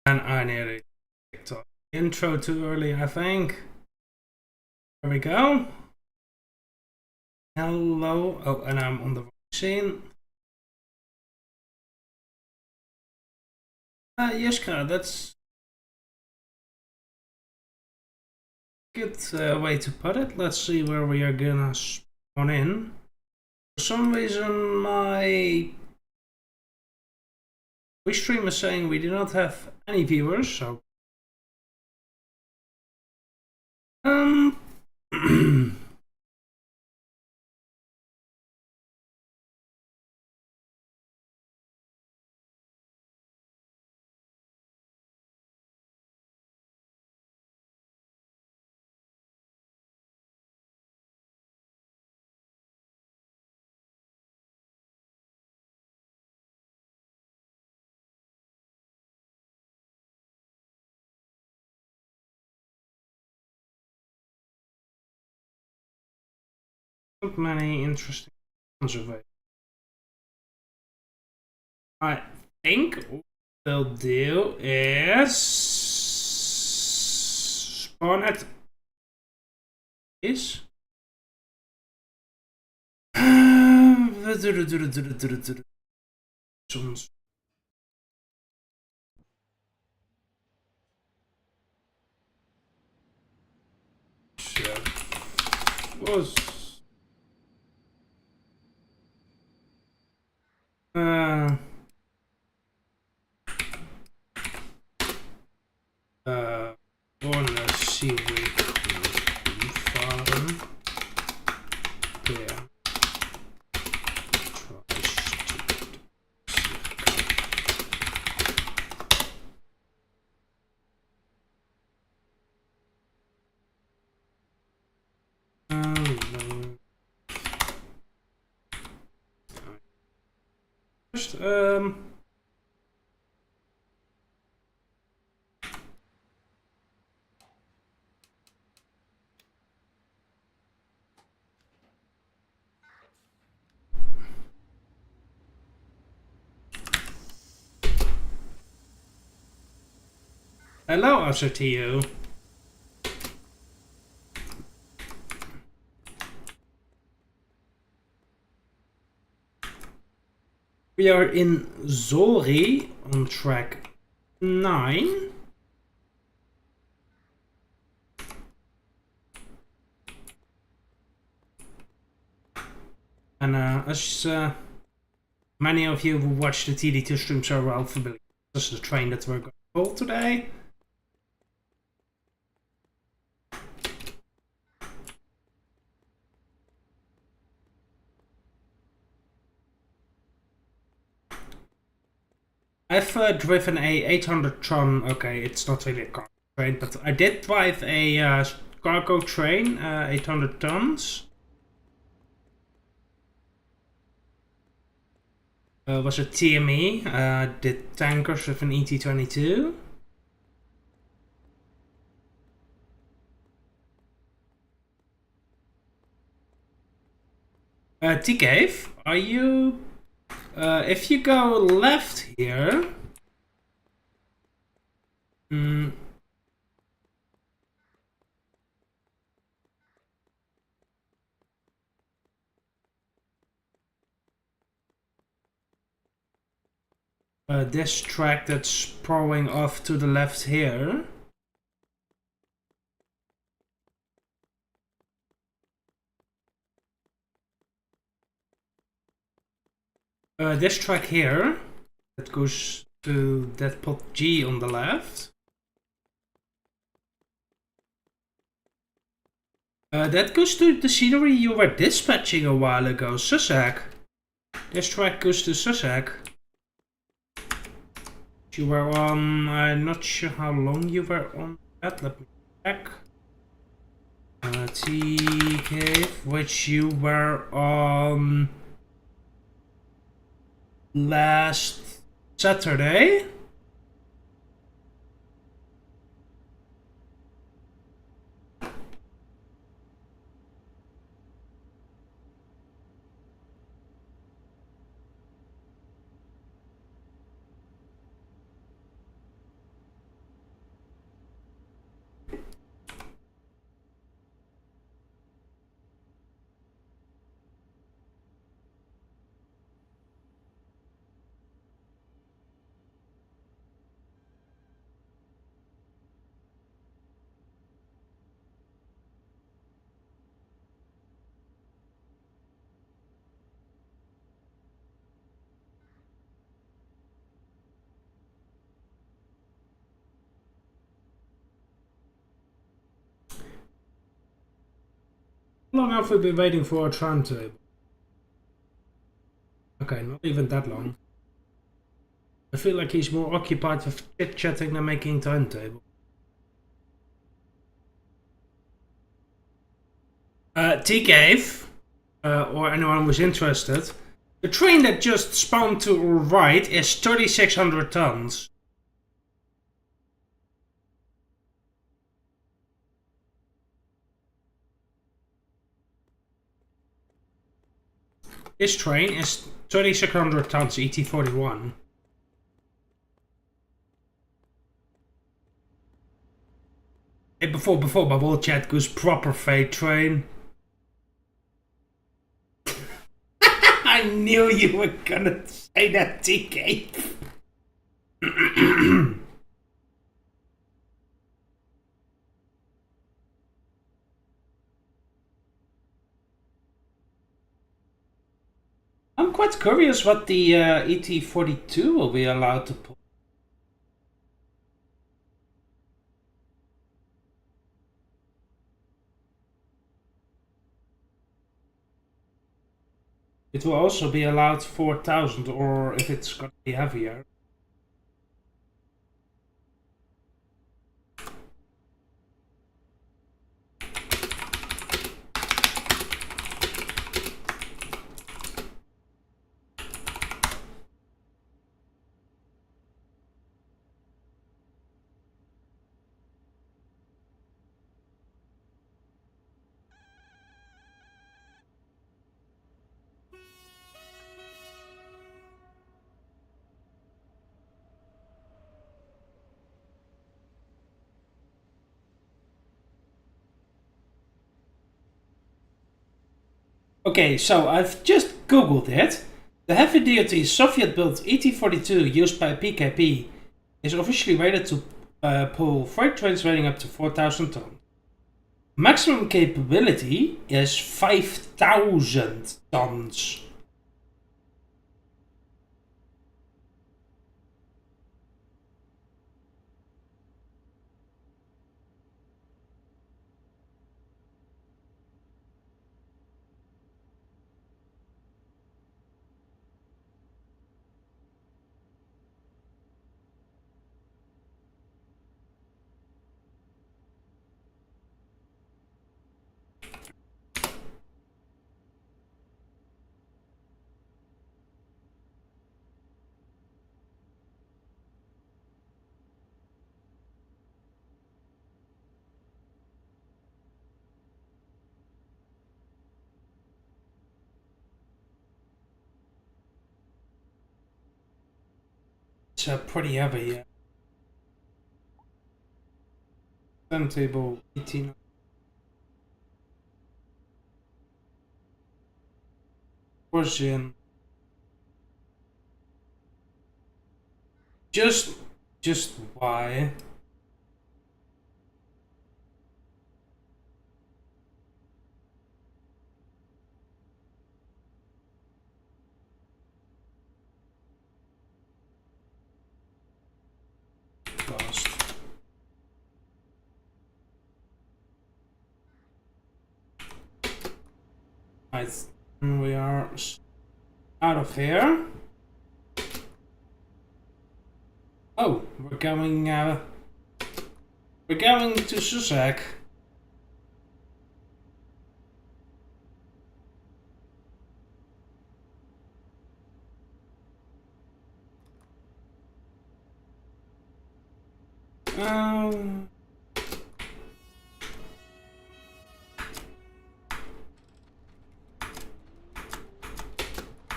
And I nearly picked up the intro too early, I think. There we go. Hello. Oh, and I'm on the machine. Yeshka, that's a good way to put it. Let's see where we are gonna spawn in. For some reason, my stream is saying we do not have any viewers, so not many interesting ones available. I think what they'll do is spawn at this. Was wanna see first. Hello, also to you. We are in Zori on track 9. And as many of you who watch the TD2 streams are well familiar, this is the train that we're going to pull today. I've driven a 800 ton, okay, it's not really a cargo train, but I did drive a cargo train, 800 tons. Was a TME, did tankers with an ET22. T-Cave, are you... if you go left here... this track that's pouring off to the left here. This track here, that goes to that pot G on the left. That goes to the scenery you were dispatching a while ago, Sussex. This track goes to Sussex. You were on, I'm not sure how long you were on that, let me check. T-Cave, which you were on last Saturday. How long have we been waiting for a turntable? Okay, not even that long. I feel like he's more occupied with chit-chatting than making timetable. T-Cave, or anyone who's interested, the train that just spawned to our right is 3,600 tons. This train is 3,600 tons ET41. Hey, before bubble chat goes proper freight train. I knew you were gonna say that, TK. I'm quite curious what the ET42 will be allowed to pull. It will also be allowed 4,000, or if it's gonna be heavier. Okay, so I've just googled it. The heavy-duty Soviet-built ET-42 used by PKP is officially rated to pull freight trains weighing up to 4,000 tons. Maximum capability is 5,000 tons. It's pretty heavy. Timetable 18. Version. Just why? Lost. Right, we are out of here. Oh, we're going to Sussex.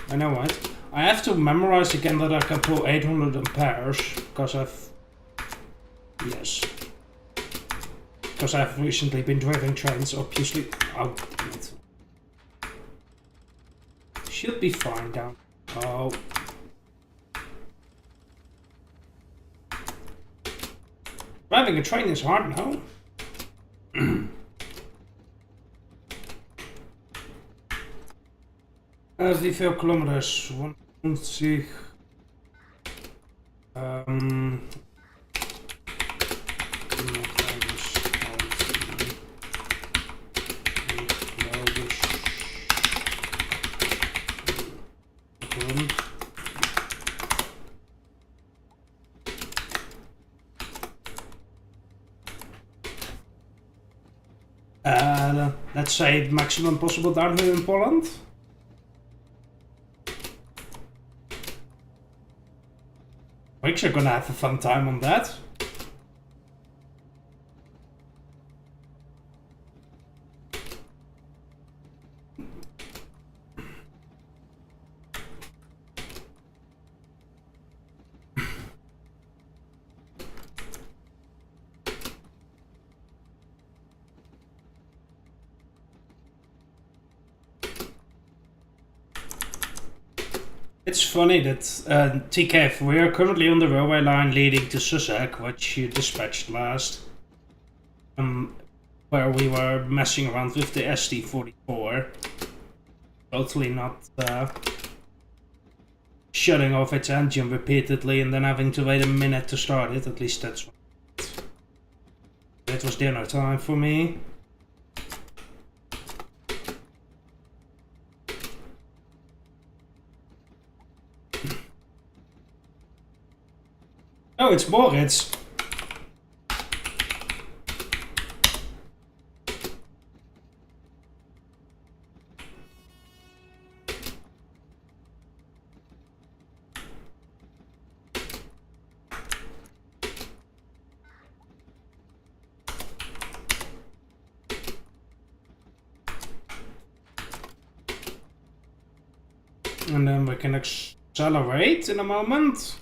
I know what. I have to memorize again that I can pull 800 amperes because because I've recently been driving trains, obviously. Oh, damn it. Should be fine down. Oh. Driving a train is hard now. 4 kilometers, 120. Let's say maximum possible downhill in Poland. We're gonna have a fun time on that. It's funny that TKF, we are currently on the railway line leading to Sussex, which you dispatched last, where we were messing around with the ST44, totally not shutting off its engine repeatedly and then having to wait a minute to start it. At least that's what it was dinner time for me. Oh, it's Moritz. And then we can accelerate in a moment.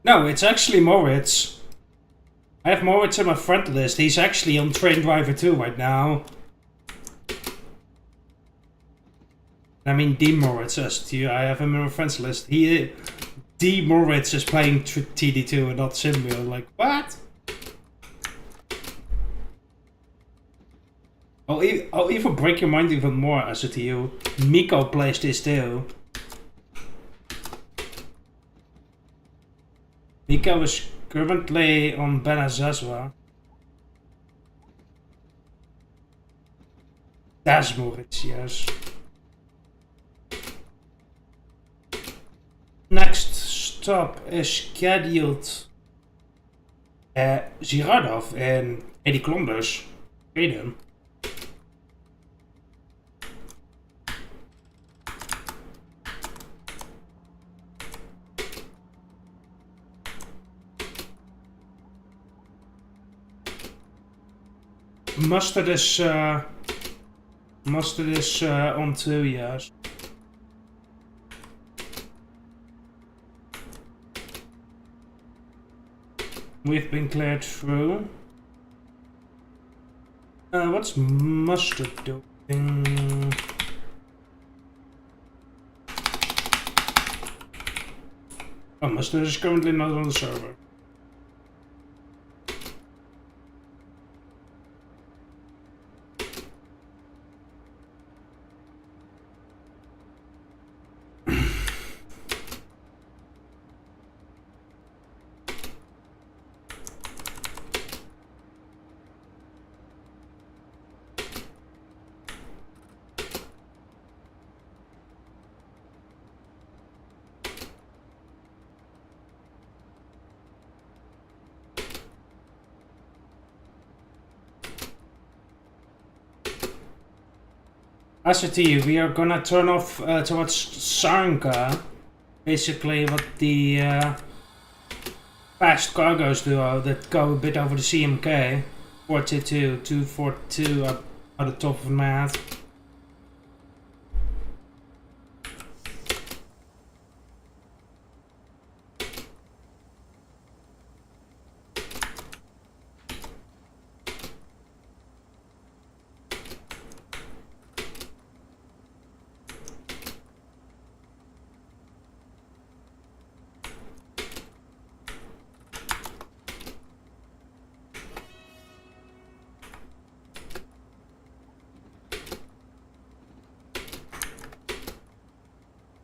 No, it's actually Moritz. I have Moritz on my friend list. He's actually on Train Driver 2 right now. I mean, D Moritz as you. I have him on my friends list. D Moritz is playing TD2 and not Symbio. Like, what? I'll even break your mind even more as to you. Miko plays this too. Miko is currently on Benazazwa. That's Moritz, yes. Next stop is scheduled Girardov in 80 kilometers. Sweden. Mustard is on 2 years. We've been cleared through. What's Mustard doing? Oh, Mustard is currently not on the server. Asserty, we are gonna turn off towards Sarnka. Basically what the fast cargoes do that go a bit over the CMK. 422, 242 up at the top of my head.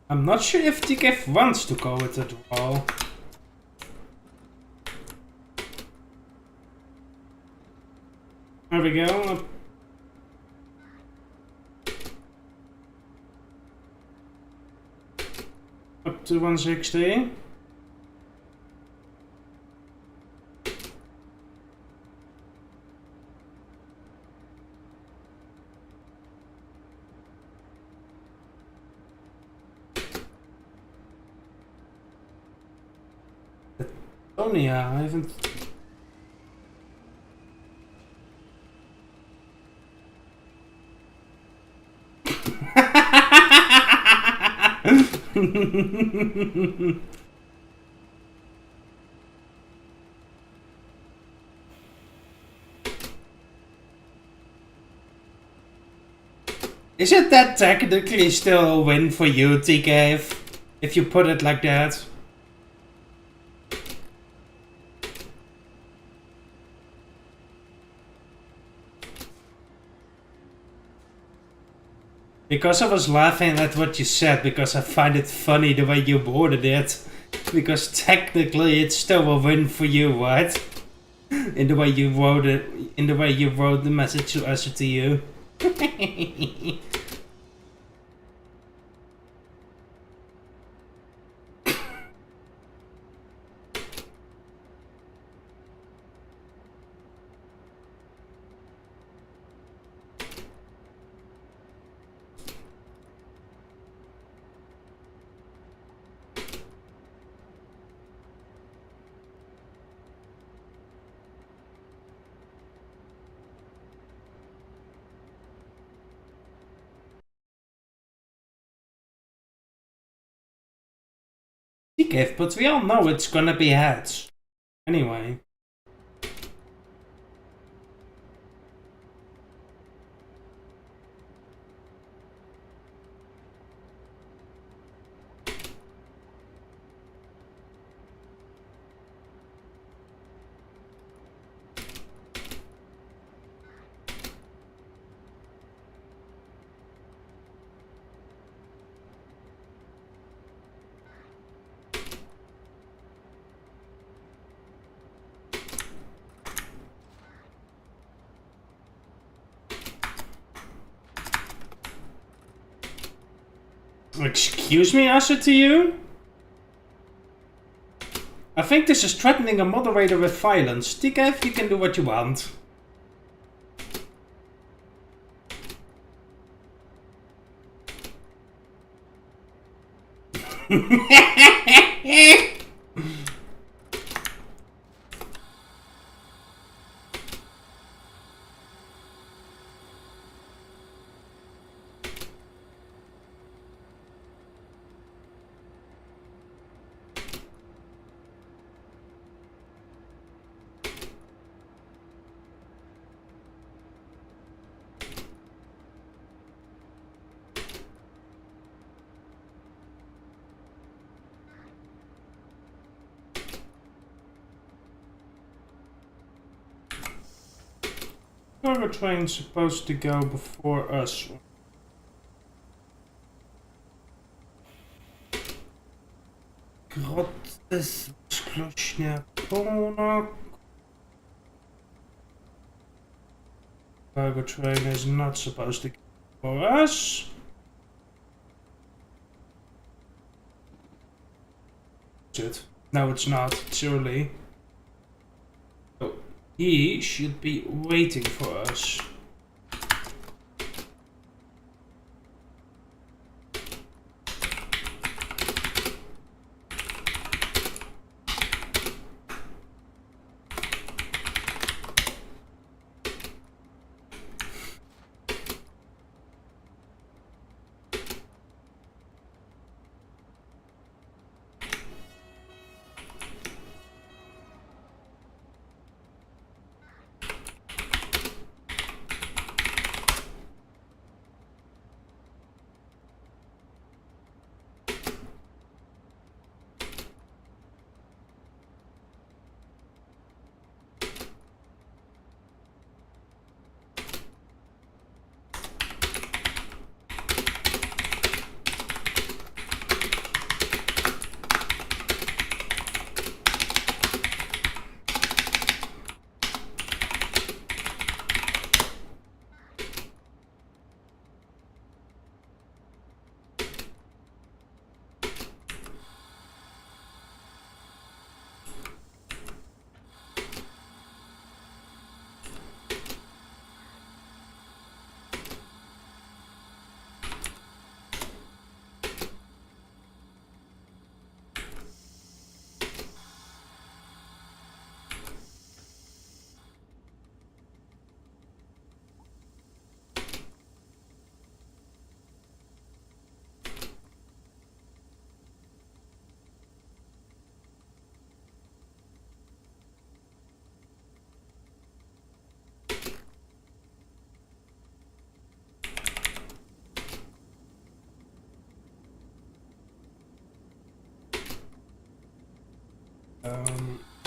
I'm not sure if TKF wants to go with it all. There we go. Up to 160. Yeah, I haven't. Isn't that technically still a win for you, TK, if you put it like that? Because I was laughing at what you said, because I find it funny the way you worded it. Because technically it's still a win for you, right? In the way you wrote it, in the way you wrote the message to us to you. But we all know it's gonna be heads. Anyway. Excuse me, answer to you? I think this is threatening a moderator with violence. TKF, you can do what you want. Cargo train's supposed to go before us. Grottes sklośnie Cora. Cargo train is not supposed to go before us. No, it's not. It's early. So he should be waiting for us.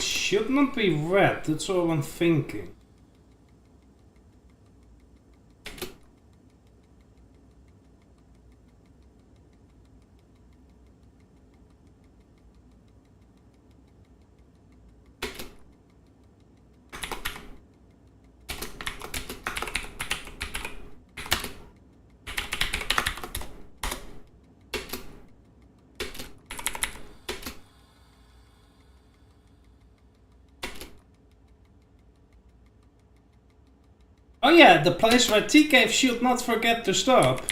Should not be red, that's all I'm thinking. Oh yeah, the place where TK should not forget to stop.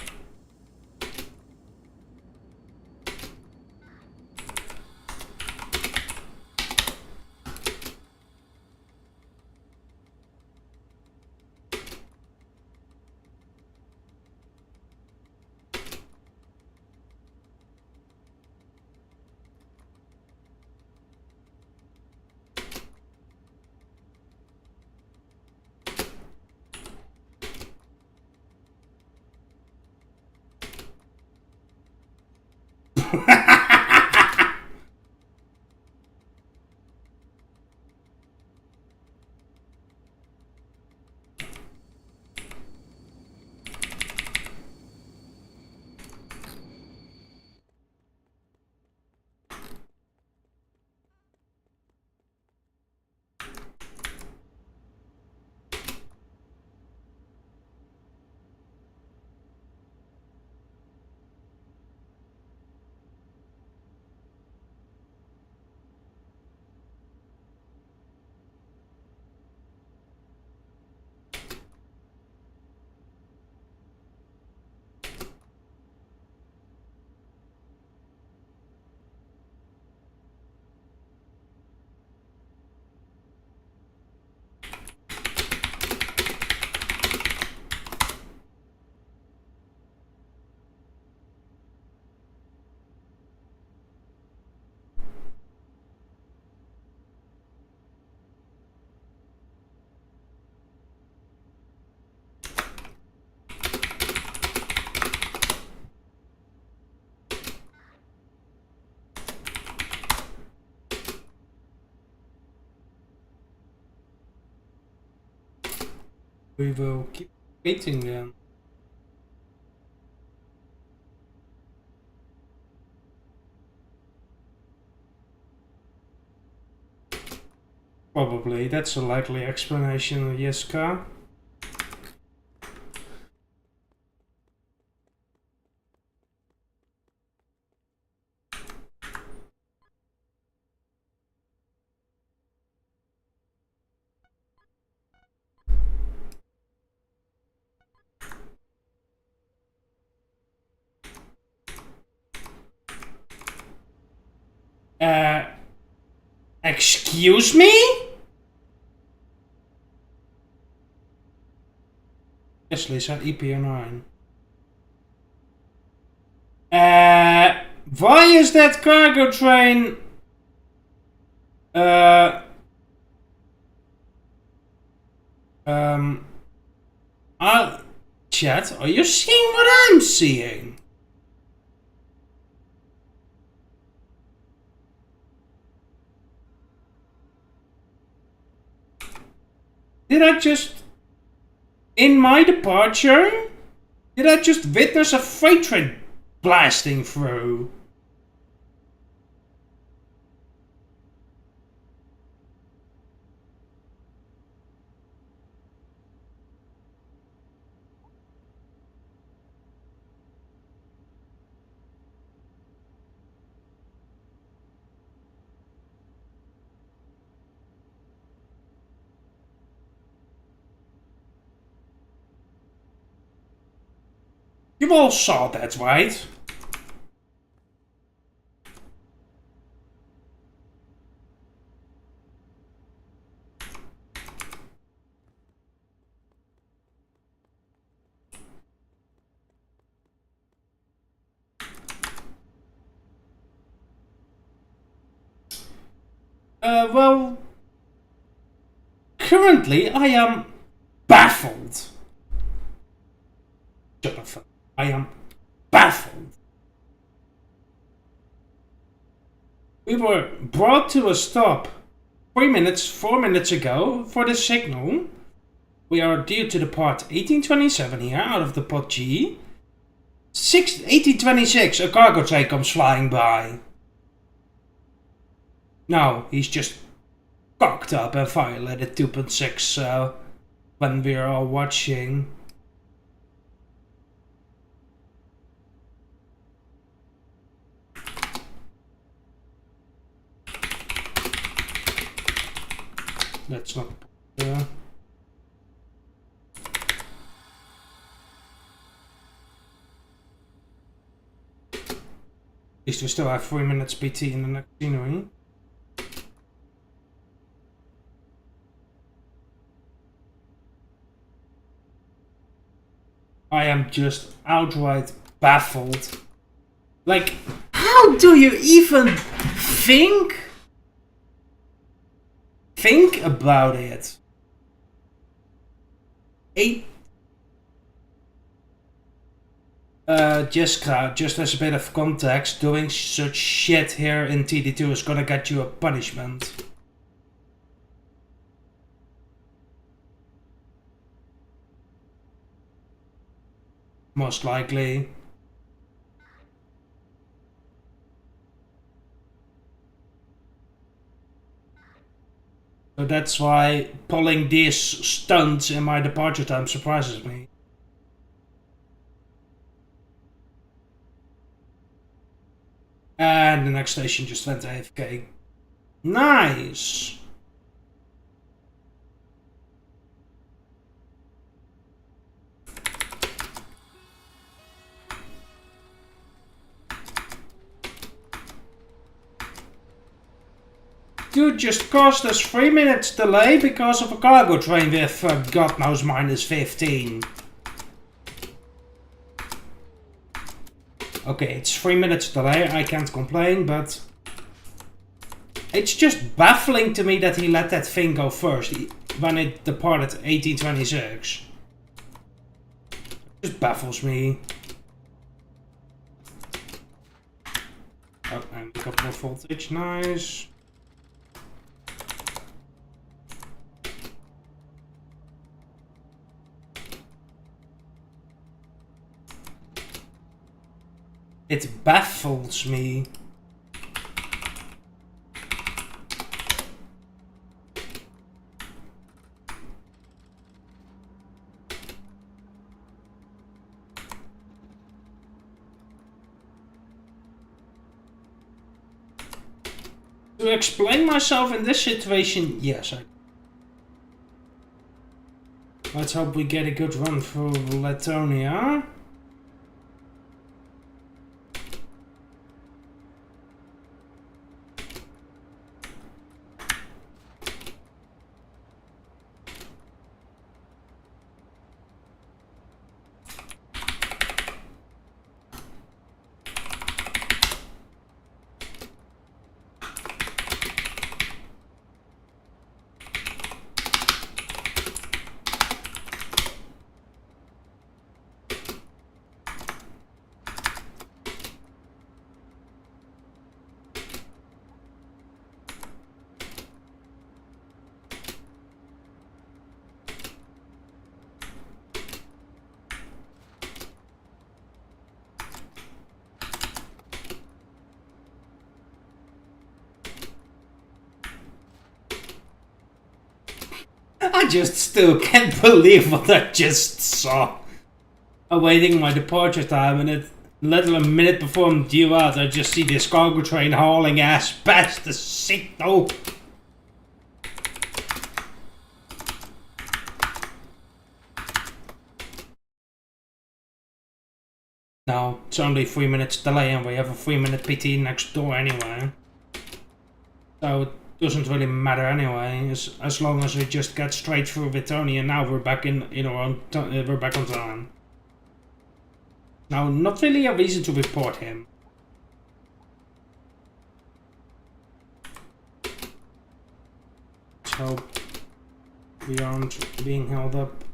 We will keep waiting then. Probably, that's a likely explanation, Jessica. Excuse me? Yes, Lisa, EP09. Why is that cargo train... Chat, are you seeing what I'm seeing? Did I just... In my departure? Did I just witness a freight train blasting through? You all saw that, right? Well... Currently, I am baffled. Jonathan, I am baffled. We were brought to a stop 4 minutes ago for the signal. We are due to depart 1827 here out of the pod G. 1826, a cargo train comes flying by. No, he's just cocked up and violated 2.6 when we're all watching. That's not... At least we still have 3 minutes PT in the next scenery. I am just outright baffled. Like, how do you even think about it? Jessica, just as a bit of context, doing such shit here in TD2 is gonna get you a punishment. Most likely. So that's why pulling these stunts in my departure time surprises me. And the next station just went AFK. Nice! Dude just caused us 3 minutes delay because of a cargo train with God knows -15. Okay, it's 3 minutes delay, I can't complain, but... It's just baffling to me that he let that thing go first when it departed 1826. It just baffles me. Oh, and a couple of voltage, nice. It baffles me. To explain myself in this situation, yes. Let's hope we get a good run through Latonia. I just still can't believe what I just saw. Awaiting my departure time, and it little a minute before I'm due out, I just see this cargo train hauling ass past the signal. No, it's only 3 minutes delay, and we have a 3-minute PT next door anyway. So it doesn't really matter anyway, as long as we just get straight through Vitonia. Now we're back in, we're back on time. Now, not really a reason to report him. So we aren't being held up.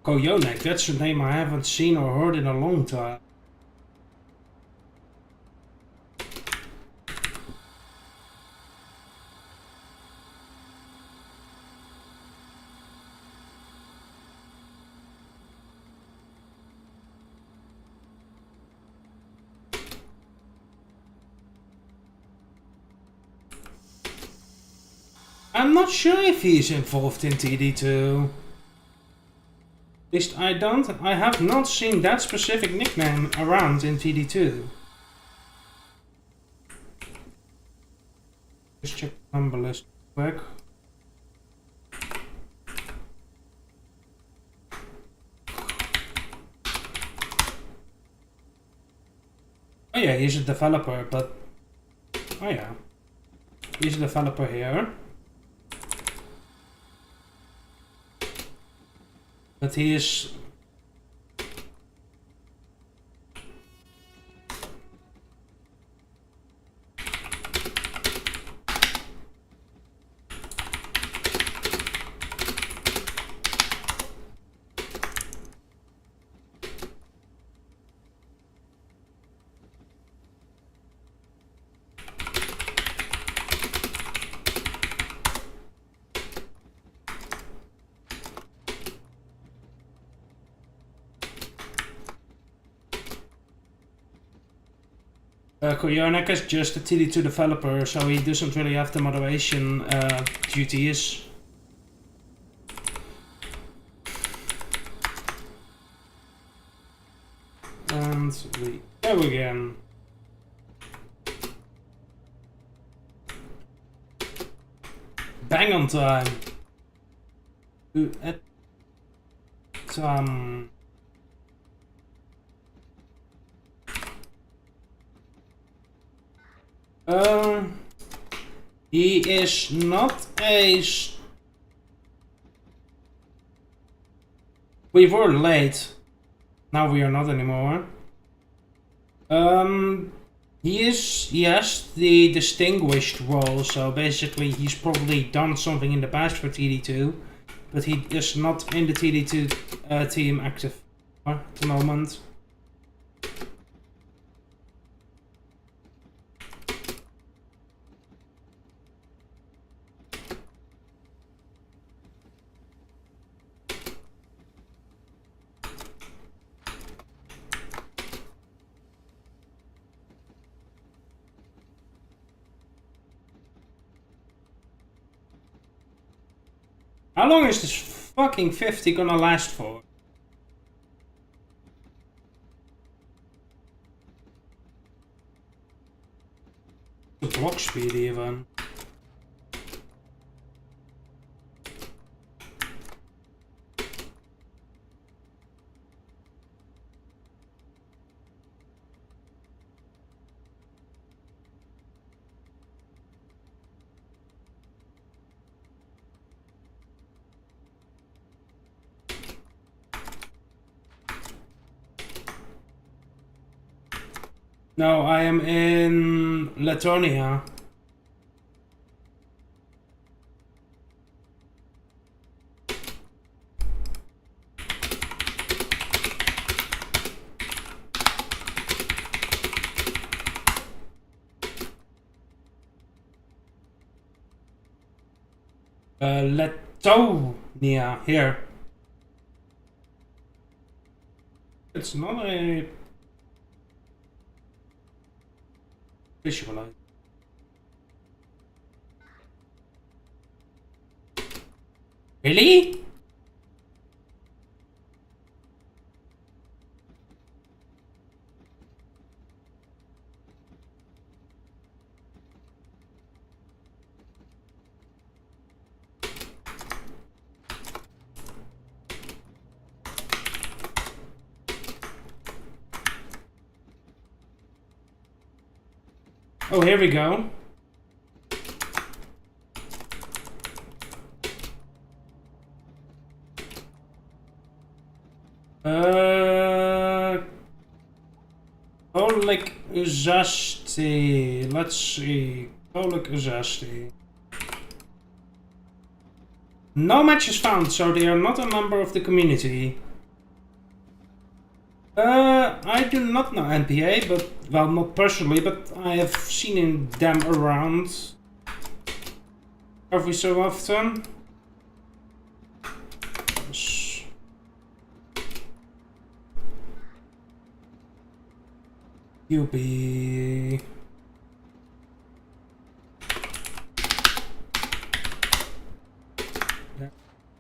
Koyonek, that's a name I haven't seen or heard in a long time. I'm not sure if he's involved in TD2. At least I have not seen that specific nickname around in TD2. Just check the number list quick. Oh yeah, he's a developer, but... Oh yeah. He's a developer here. But he is... Koyonek is just a TD2 developer, so he doesn't really have the moderation duties. And we go again. Bang on time. At He is not a... We were late. Now we are not anymore. He has the distinguished role, so basically he's probably done something in the past for TD2, but he is not in the TD2 team active at the moment. How long is this fucking 50 gonna last for? The block speed even. No, I am in Latonia. Latonia, here. It's not a visualize. Really? Oh, here we go. Kolik Uzasti. Let's see. Kolik Uzasti. No matches found, so they are not a member of the community. I do not know NPA, but, well, not personally, but I have seen them around every so often. UB.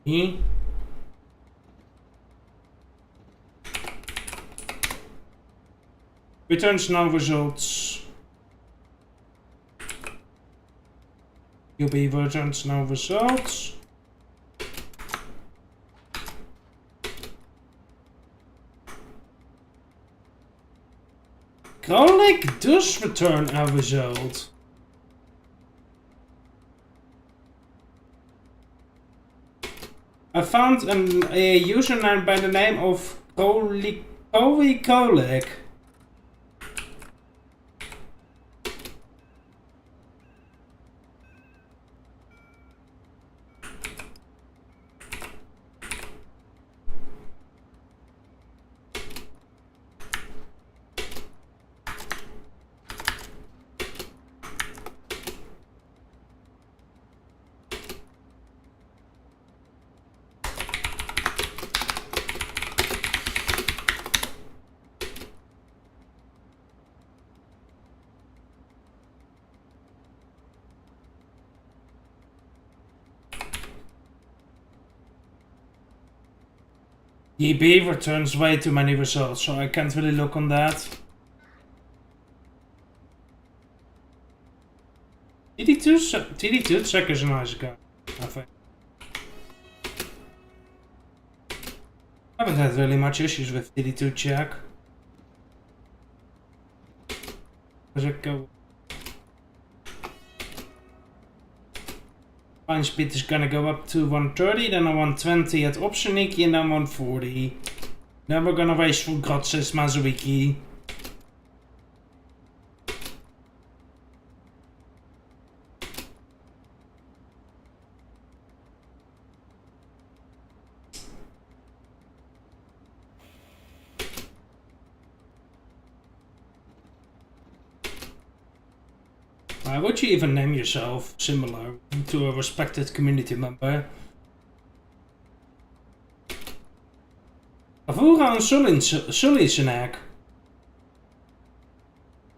E. Returns no results. UB returns no results. Kolik does return a result. I found a username by the name of Kolik. EB returns way too many results, so I can't really look on that. TD2 check is a nice guy, I think. I haven't had really much issues with TD2 check. As I go. Line speed is gonna go up to 130, then 120 at Optioniki, and then 140. Then we're gonna race for Grotses Mazuiki. Why would you even name yourself similar to a respected community member? Avura and Sully's an egg.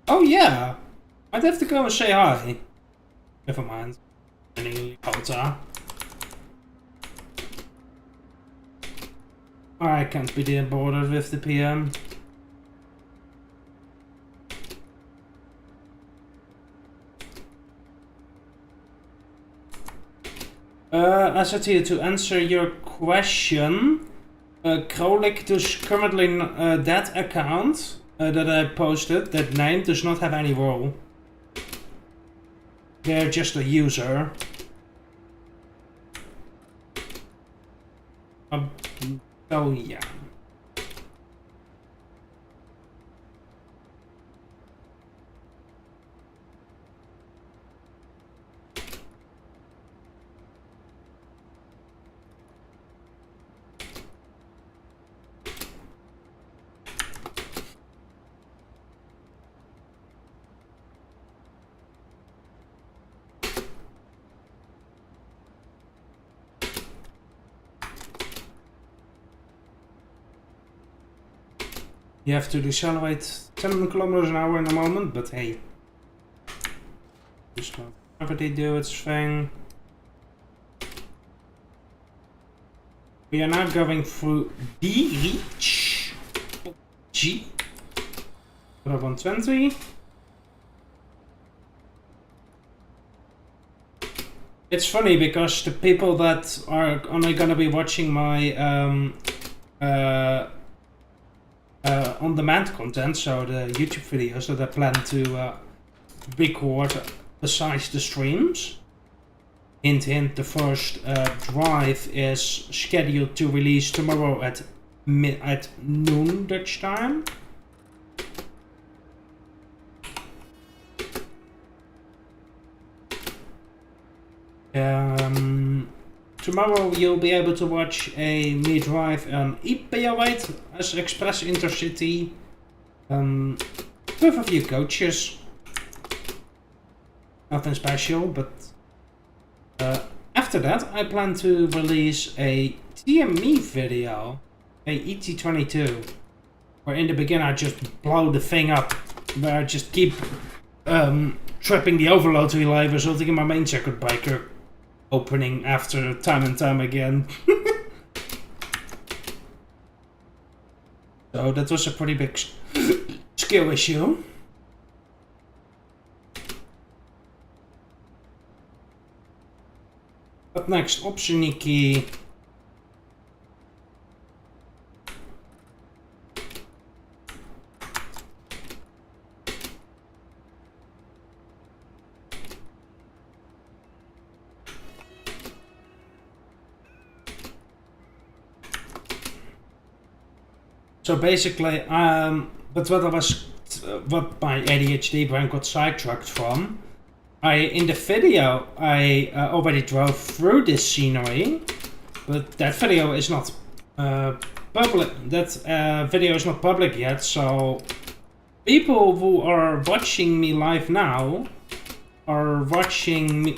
Oh yeah, I'd have to go and say hi. Never mind. Any quota. I can't be bothered with the PM. As I said, to answer your question, Krolik is currently that account that I posted, that name does not have any role. They're just a user. So yeah. You have to decelerate 10 kilometers an hour in a moment, but hey. Just let gravity do its thing. We are now going through D reach. G. 120. It's funny because the people that are only gonna be watching my on-demand content, so the YouTube videos that I plan to record besides the streams. Hint hint, the first drive is scheduled to release tomorrow at noon Dutch time. Tomorrow you'll be able to watch me drive an EP08 as Express Intercity with a few coaches. Nothing special, but after that I plan to release a TME video, a ET22, where in the beginning I just blow the thing up, where I just keep trapping the overload relay, resulting in my main circuit breaker opening after time and time again. So that was a pretty big skill issue. Up next, Optioniki. So basically, but what my ADHD brain got sidetracked from, in the video I already drove through this scenery, but that video is not public. That video is not public yet. So people who are watching me live now are watching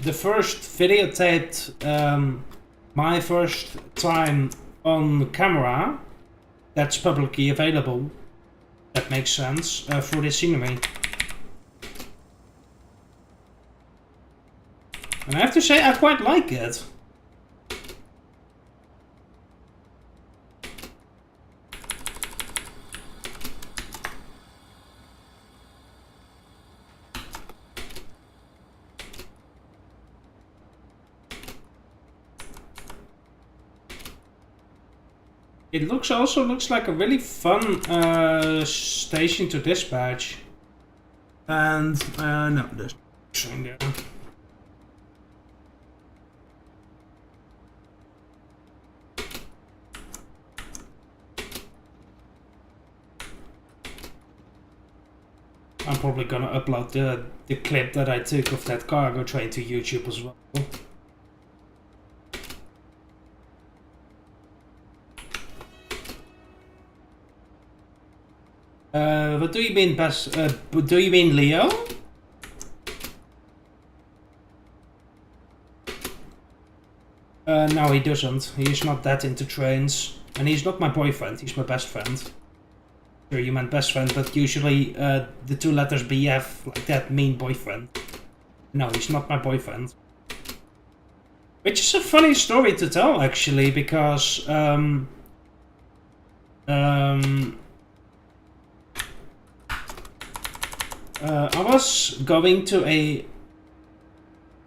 the first videotaped my first time on camera. That's publicly available. That makes sense for this scenery. And I have to say, I quite like it. It also looks like a really fun station to dispatch. And no, there's nothing there. I'm probably gonna upload the clip that I took of that cargo train to YouTube as well. What do you mean, do you mean Leo? No, he doesn't. He's not that into trains. And he's not my boyfriend, he's my best friend. Sure, you meant best friend, but usually the two letters BF like that mean boyfriend. No, he's not my boyfriend. Which is a funny story to tell, actually, because I was going to a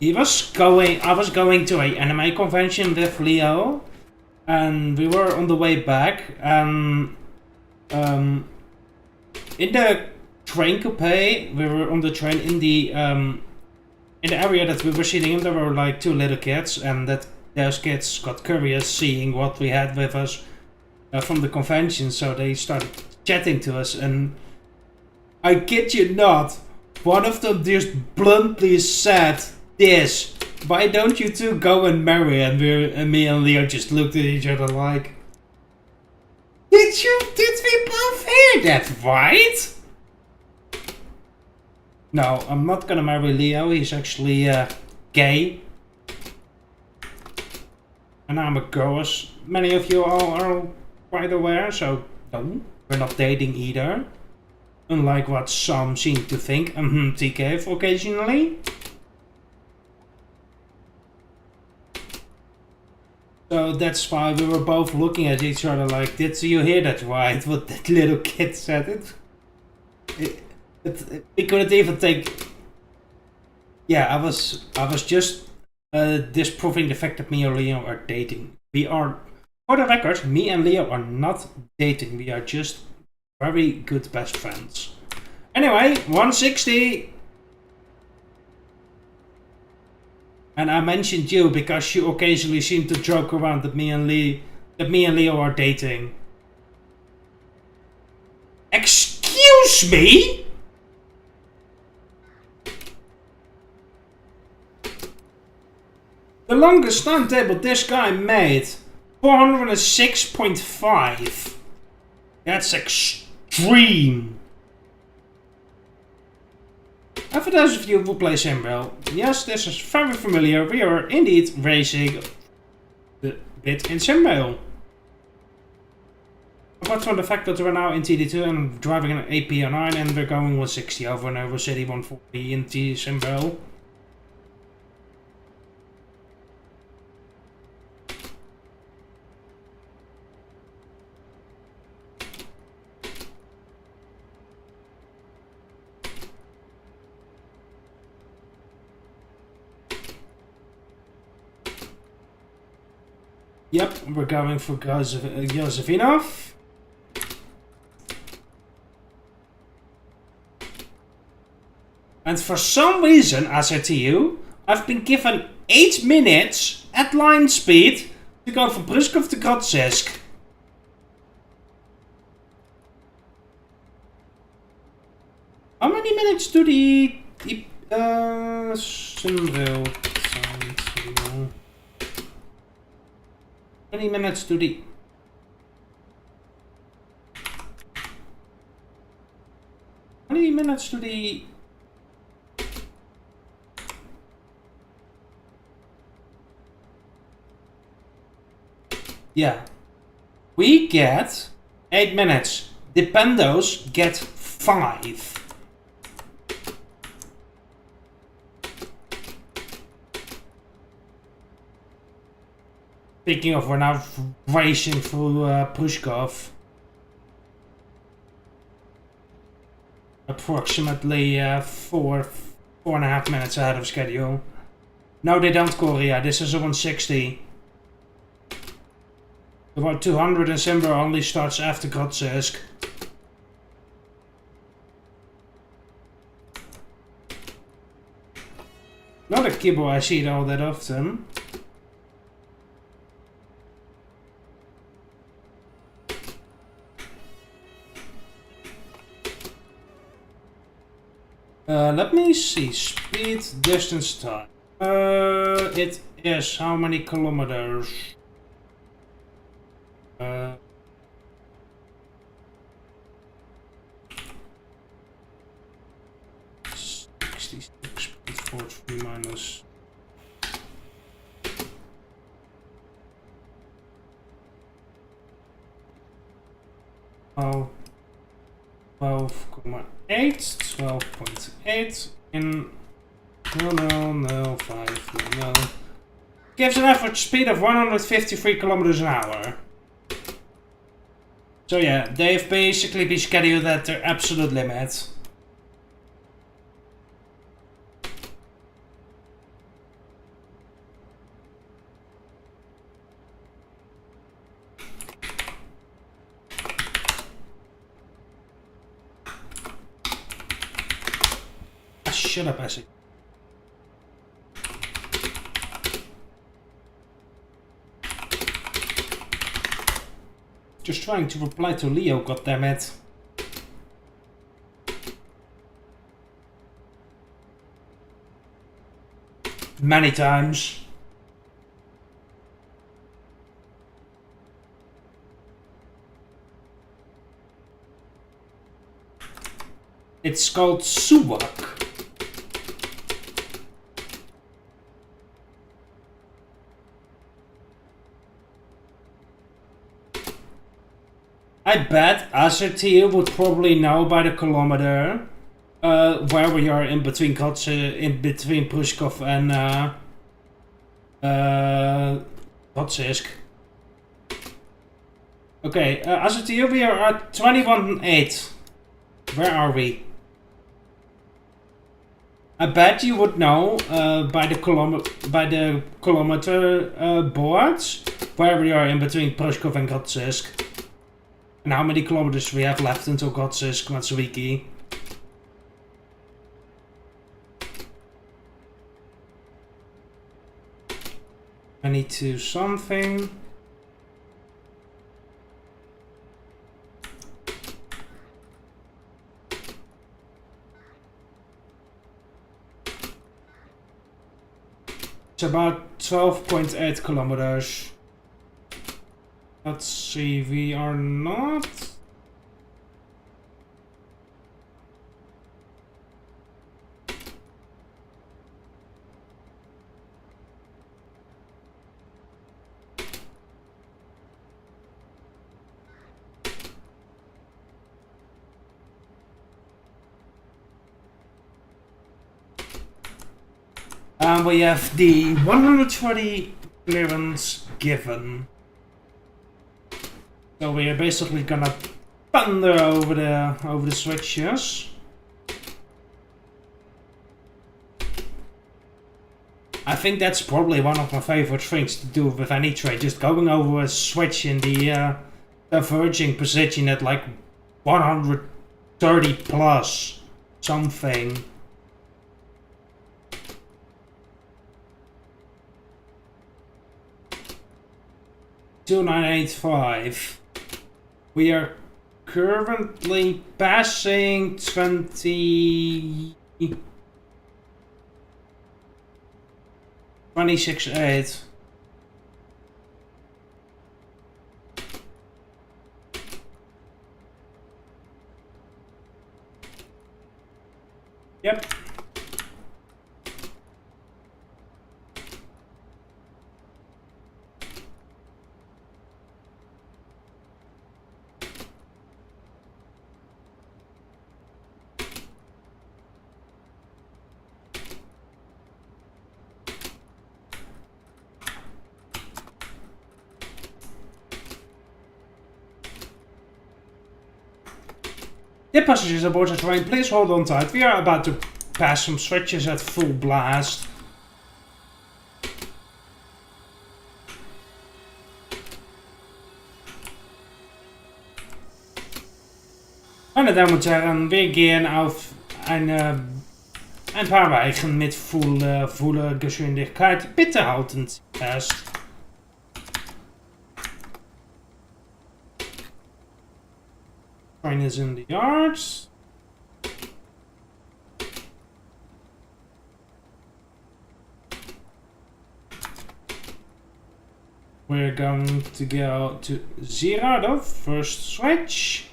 I was going to a anime convention with Leo, and we were on the way back, and in the train coupe, we were on the train in the area that we were sitting in. There were like two little kids, and those kids got curious seeing what we had with us from the convention, so they started chatting to us, and I kid you not, one of them just bluntly said this: "Why don't you two go and marry?" And me and Leo just looked at each other like, Did we both hear that right? No, I'm not gonna marry Leo. He's actually gay. And I'm a girl, as many of you all are quite aware, so no, we're not dating either. Unlike what some seem to think, TK occasionally. So that's why we were both looking at each other like, did you hear that right? What that little kid said? We couldn't even think. Yeah, I was just disproving the fact that me and Leo are dating. We are, for the record, me and Leo are not dating. We are just very good best friends. Anyway, 160. And I mentioned you because you occasionally seem to joke around that me and Leo are dating. Excuse me? The longest timetable this guy made, 406.5. That's extreme. And for those of you who play Simbel, yes, this is very familiar. We are indeed racing a bit in Simbel. Apart from the fact that we're now in TD2 and driving an EP09 and we're going 160 over an over city 140 in Simbel. Yep, we're going for Yosefinov. And for some reason, I said to you, I've been given 8 minutes at line speed to go from Pruskov to Grodzisk. How many minutes do the Sunrail time? How many minutes do the... How many minutes do the... Yeah. We get 8 minutes. The Pendos get 5. Speaking of, we're now racing through Prushkov. Approximately 4.5 minutes ahead of schedule. No, they don't, Cora. This is a 160. About 200 in Simber only starts after Grodzisk. Not a kibble I see it all that often. Let me see. Speed, distance, time. It is how many kilometers? 66.43 minus. Oh. 12.8, 12.8 in 0.00500 gives an average speed of 153 kilometers an hour. So yeah, they've basically been scheduled at their absolute limit. Shut up, Essie. Just trying to reply to Leo, goddammit. Many times. It's called Suwak. I bet Azertier would probably know by the kilometer where we are in between Prushkov and Kotzisk. Okay, Azertier, we are at 21.8. Where are we? I bet you would know by the kilometer boards where we are in between Prushkov and Kotzisk. And how many kilometers we have left until Kotzisk, Matsuyiki. I need to something. It's about 12.8 kilometers. Let's see, we are not. And we have the 140 clearance given. So we are basically gonna thunder over the switches. I think that's probably one of my favorite things to do with any trade, just going over a switch in the diverging position at like 130 plus something. $2,985. We are currently passing 26.8. Yep. Dear passengers aboard the train, please hold on tight. We are about to pass some switches at full blast. Meine Damen und Herren, wir gehen auf ein paar Weichen mit voller Geschwindigkeit. Bitte halten Sie fest. Train is in the yards. we're going to go to Zirardov, first switch,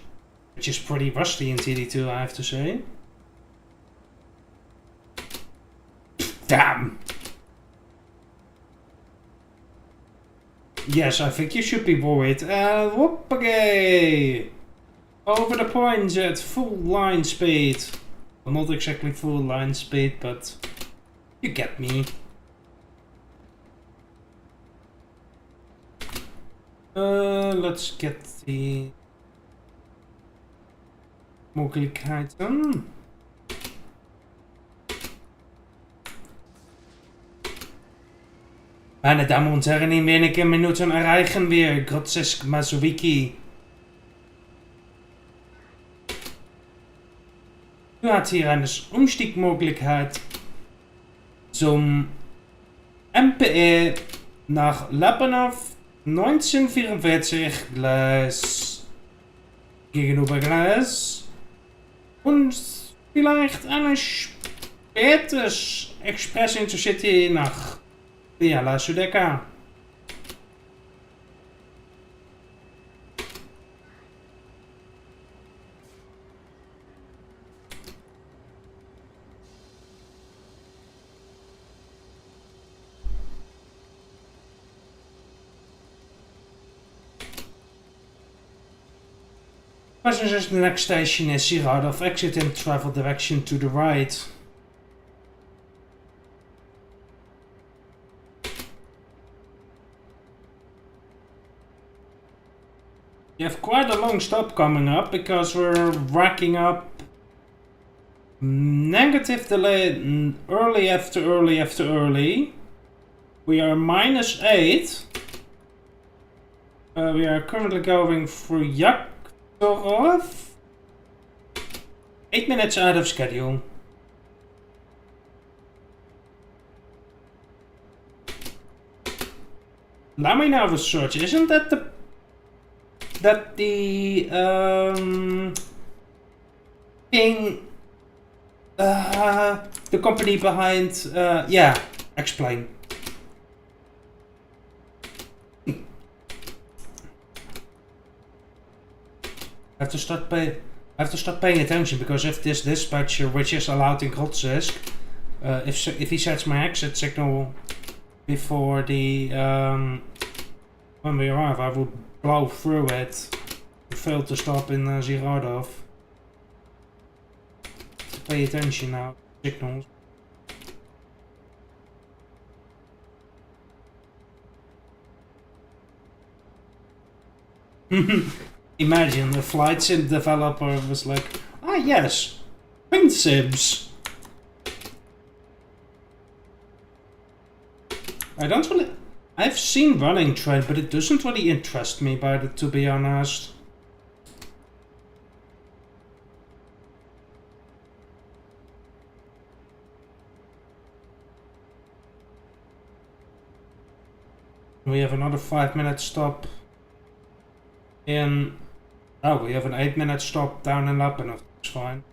which is pretty rusty in TD2, I have to say. Damn! Yes, I think you should be worried. Whoopagay! Over the points at full line speed. Well, not exactly full line speed, but you get me. Let's get the Möglichkeiten. Meine Damen und Herren, in wenigen Minuten erreichen wir Grozesk Mazowiecki. U hat hier eine Umstiegmöglichkeit zum MPE nach Lapanov 1944 Gleis gegenüber Gleis und vielleicht ein spätes Express Intercity nach Biala Sudeca. Passengers, the next station is Zirardov, exit and travel direction to the right. You have quite a long stop coming up because we're racking up negative delay early after early after early. We are -8. We are currently going through Yaktorov. 8 minutes out of schedule. Allow me now to search. Isn't that the thing, the company behind, yeah, explain. I have to start paying attention, because if this dispatcher, which is allowed in Grotzisk, if he sets my exit signal before the when we arrive, I would blow through it. Failed to stop in Zirardov. Pay attention now. Signals. Imagine the flight sim developer was like, ah yes, wind sims. I don't really. I've seen Running Train, but it doesn't really interest me, to be honest. We have another 5-minute stop in. Oh, we have an 8-minute stop down in Lapanov. That's fine.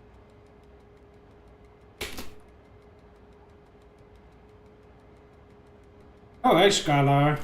Oh, hey, Skylar.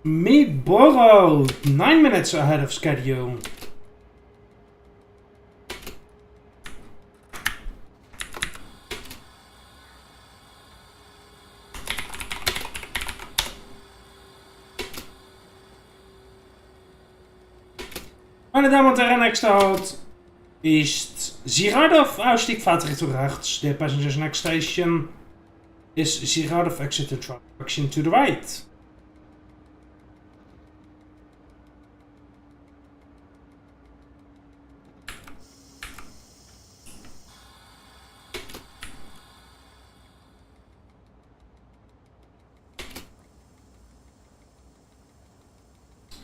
Me borrowed 9 minutes ahead of schedule. Meine Damen und Herren, nächster Halt ist Zirardov, Ausstieg fahrt Richtung rechts. The passenger's next station is Zirardov, exit and traction to the right.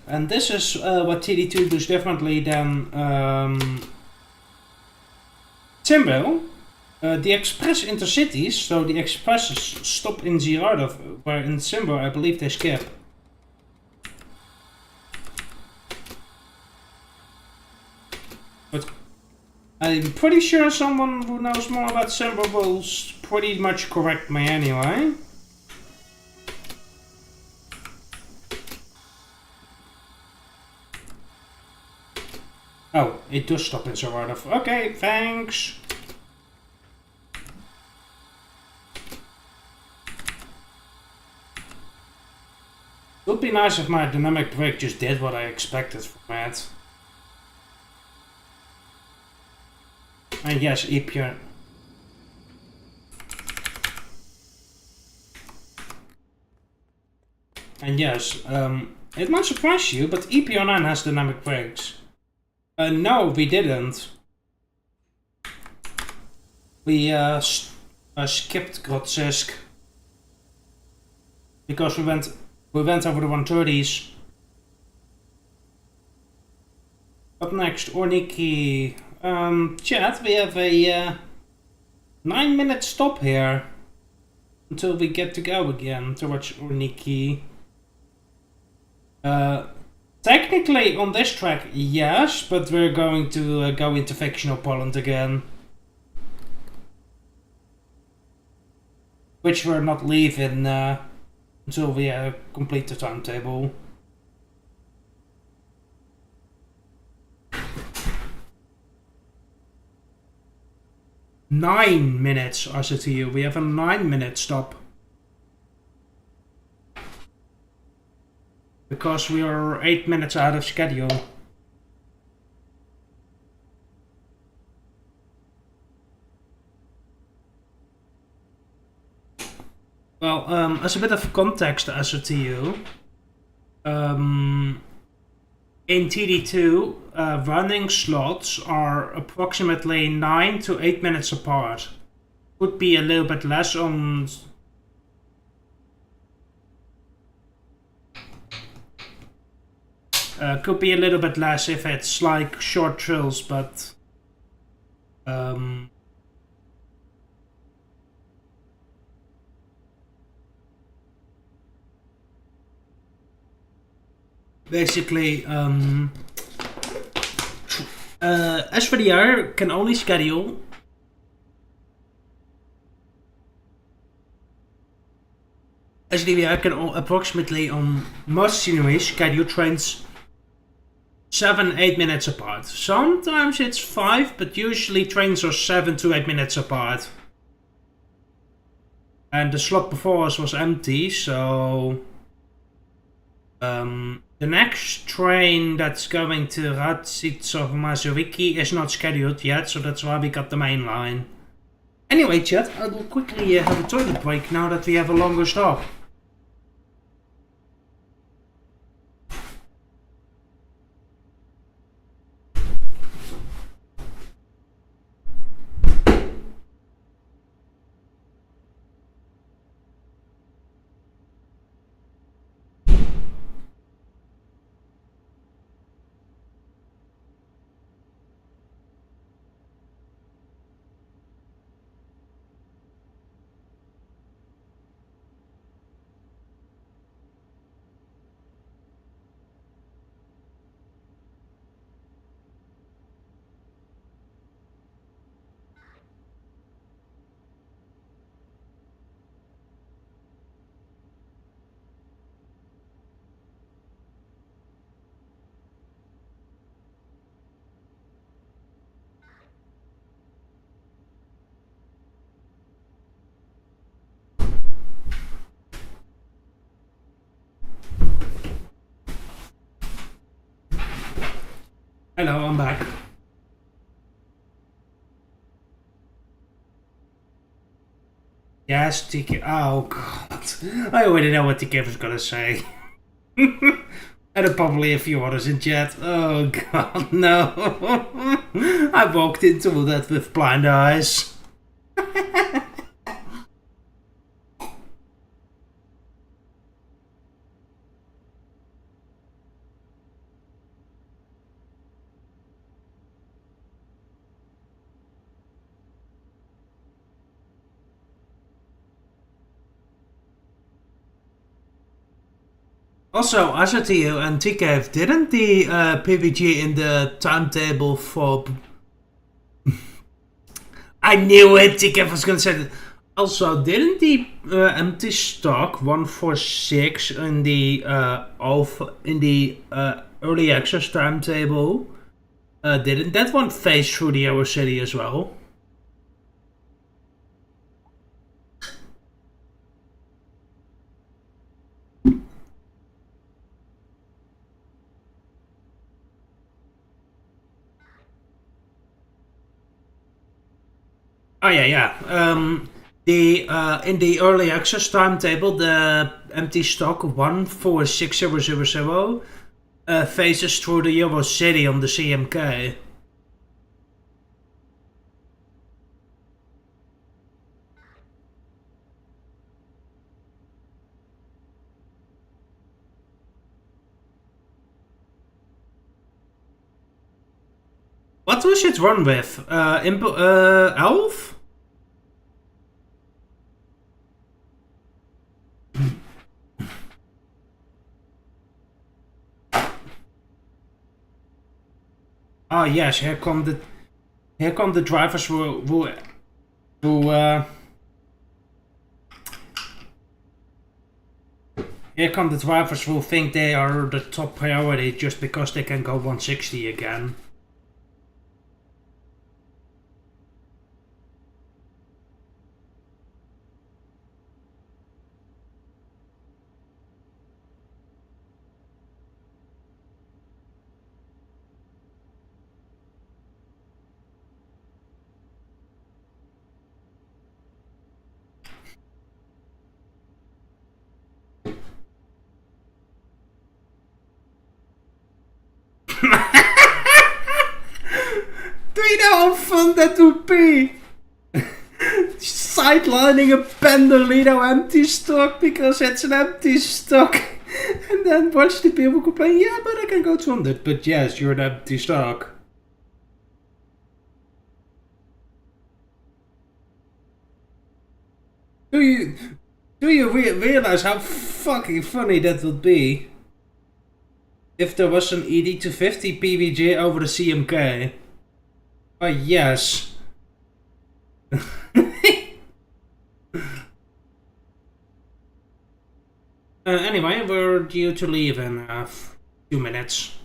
And this is what TD2 does differently than Timbo, the express intercities, so the expresses stop in Girardot, where in Simbo I believe they skip. But I'm pretty sure someone who knows more about Simbo will pretty much correct me anyway. Oh, it does stop in Girardot. Okay, thanks. It would be nice if my dynamic brake just did what I expected from it. And yes, EP09. And yes, it might surprise you, but EP09 has dynamic brakes. No, we didn't. We skipped Grotsisk because we went over the 130s. Up next, Orniki. Chat, we have a 9-minute stop here until we get to go again towards Orniki. Technically on this track, yes, but we're going to go into fictional Poland again. Which we're not leaving until we complete the timetable. Nine minutes, I said to you. We have a 9-minute stop. Because we are 8 minutes out of schedule. Well, as a bit of context, I said to you, in TD2, running slots are approximately 9 to 8 minutes apart. Could be a little bit less on... could be a little bit less if it's like short drills, but... basically, SVDR can only schedule SDVR can approximately on most sceneries schedule trains 7-8 minutes apart. Sometimes it's 5, but usually trains are 7 to 8 minutes apart. And the slot before us was empty, so the next train that's going to Radzice-Mazuriki is not scheduled yet, so that's why we got the main line. Anyway, chat, I will quickly have a toilet break now that we have a longer stop. Hello, I'm back. Yes, TK. Oh god. I already know what TK was gonna say. And probably a few others in chat. Oh god, no. I walked into that with blind eyes. Also, Azatio and TKF, didn't the PVG in the timetable for... I knew it, TKF was gonna say that. Also, didn't the empty stock 146 in the early access timetable, didn't that one phase through the Hour City as well? Oh yeah. The in the early access timetable, the empty stock 146000 phases through the Euro City on the CMK. What was it run with? Elf? Oh yes, here come the drivers who here come the drivers who think they are the top priority just because they can go 160 again. Do you know how fun that would be? Sidelining a Pendolino empty stock because it's an empty stock. And then watch the people complain, yeah, but I can go 200. But yes, you're an empty stock. Do you realize how fucking funny that would be? If there was an ED250 PVJ over the CMK. Oh yes. Anyway, we're due to leave in a few minutes.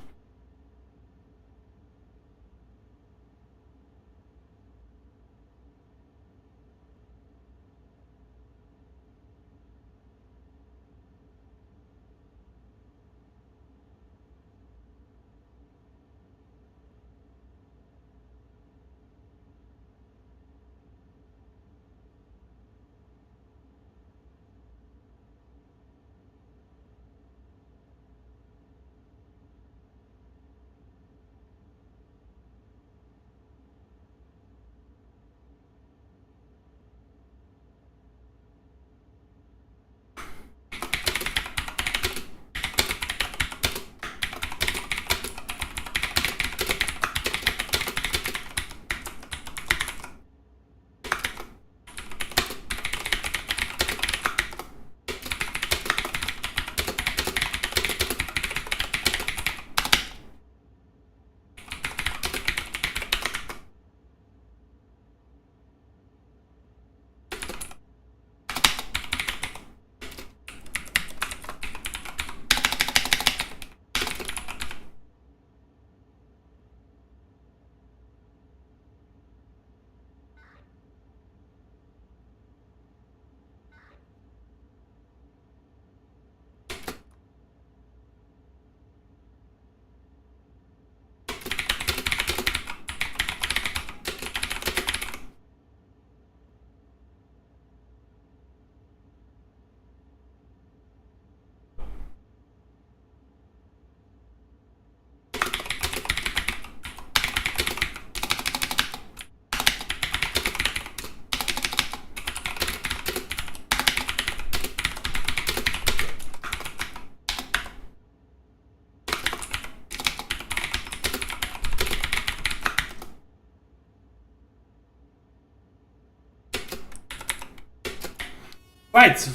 Right,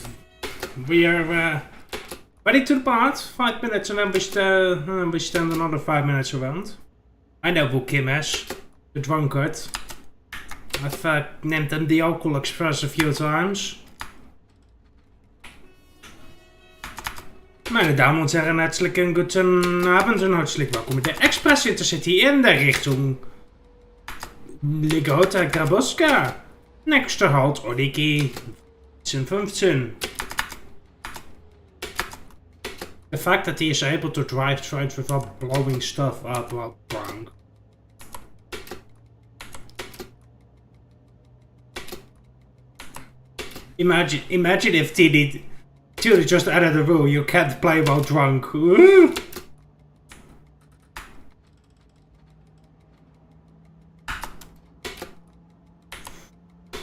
we are Ready to depart. 5 minutes and then we stand another 5 minutes around. I know who Kim is. The drunkard. I've named him the Alcohol Express a few times. Meine Damen und Herren, herzlichen guten Abend und herzlich willkommen mit der Express Intercity in der Richtung Ligota Krabuska. Nächster Halt Odiki 15. The fact that he is able to drive trains without blowing stuff up while drunk. Imagine if TD2 just added a rule, you can't play while drunk. Ooh.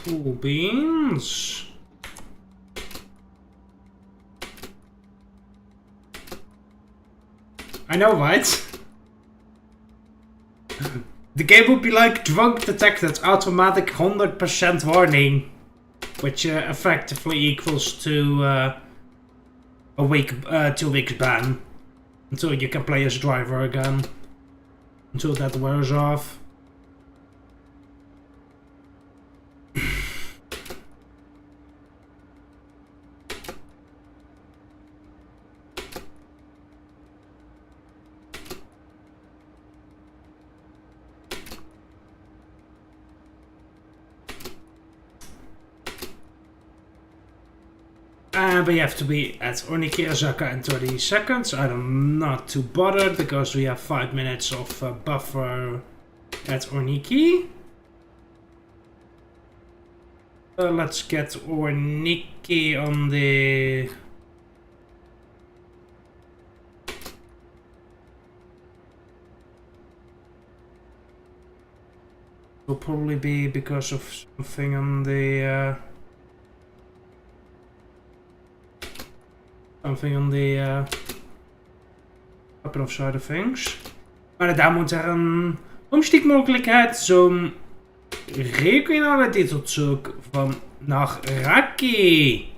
Cool beans. I know, right? The game would be like drunk detected, automatic 100% warning. Which effectively equals to a week, 2 weeks ban. Until you can play as driver again. Until that wears off. And we have to be at Orniki Azaka in 30 seconds. I'm not too bothered because we have 5 minutes of buffer at Orniki. Let's get Orniki on the... Will probably be because of something on the... Something on the upper of side of things. Meine Damen und Herren, Umstiegmöglichkeit zum regionalen Titelzug von nach Raki.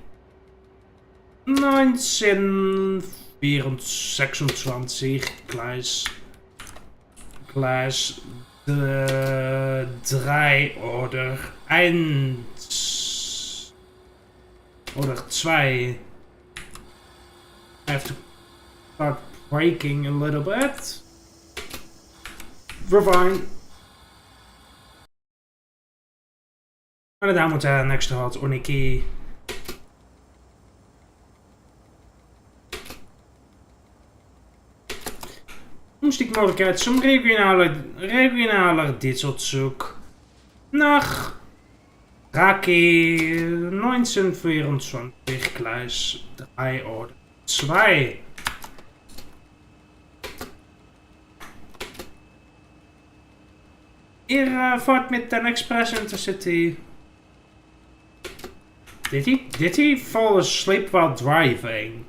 1926 Gleis 3 oder 1 oder 2. I have to start braking a little bit. We're fine. Meine Damen und Herren, nächste Halt Orniki. Umstiegmöglichkeit zum regionaler Dieselzug nach Raki 1924 Gleis 3 oder 2. Ihr fahrt mit den Express Intercity. Did he fall asleep while driving?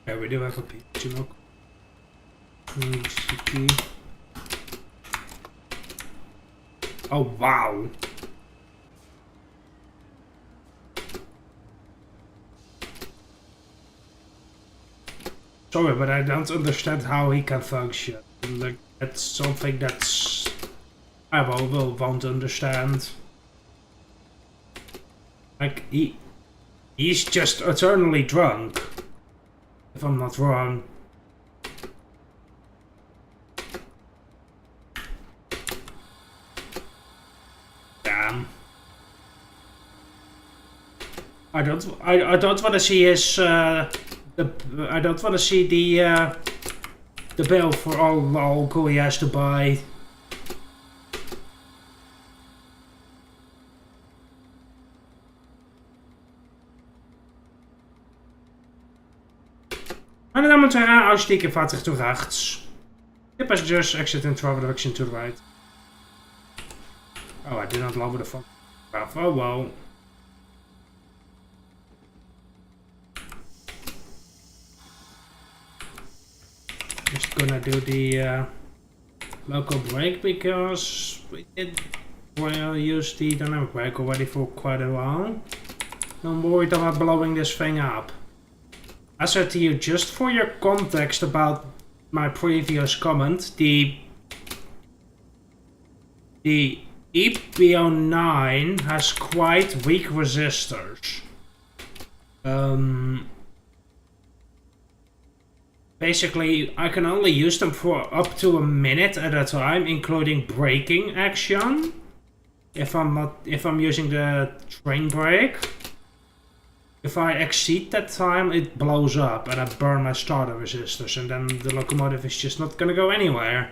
Yeah, we do have a picture. Oh wow. Sorry, but I don't understand how he can function. Like, that's something that's... I will won't understand. Like, he's just eternally drunk. If I'm not wrong. Damn. I don't want to see his... I don't want to see the bill for all the alcohol he has to buy. Meine Damen und Herren, Ausstieg in Fahrzeug to rechts. The passengers exit in travel direction to the right. Oh, I did not lower the phone. Oh well. Just gonna do the local brake because we did used the dynamic brake already for quite a while. I'm worried about blowing this thing up. I said to you, just for your context about my previous comment, the EP09 has quite weak resistors. Basically, I can only use them for up to a minute at a time, including braking action. If I'm using the train brake. If I exceed that time, it blows up and I burn my starter resistors, and then the locomotive is just not gonna go anywhere.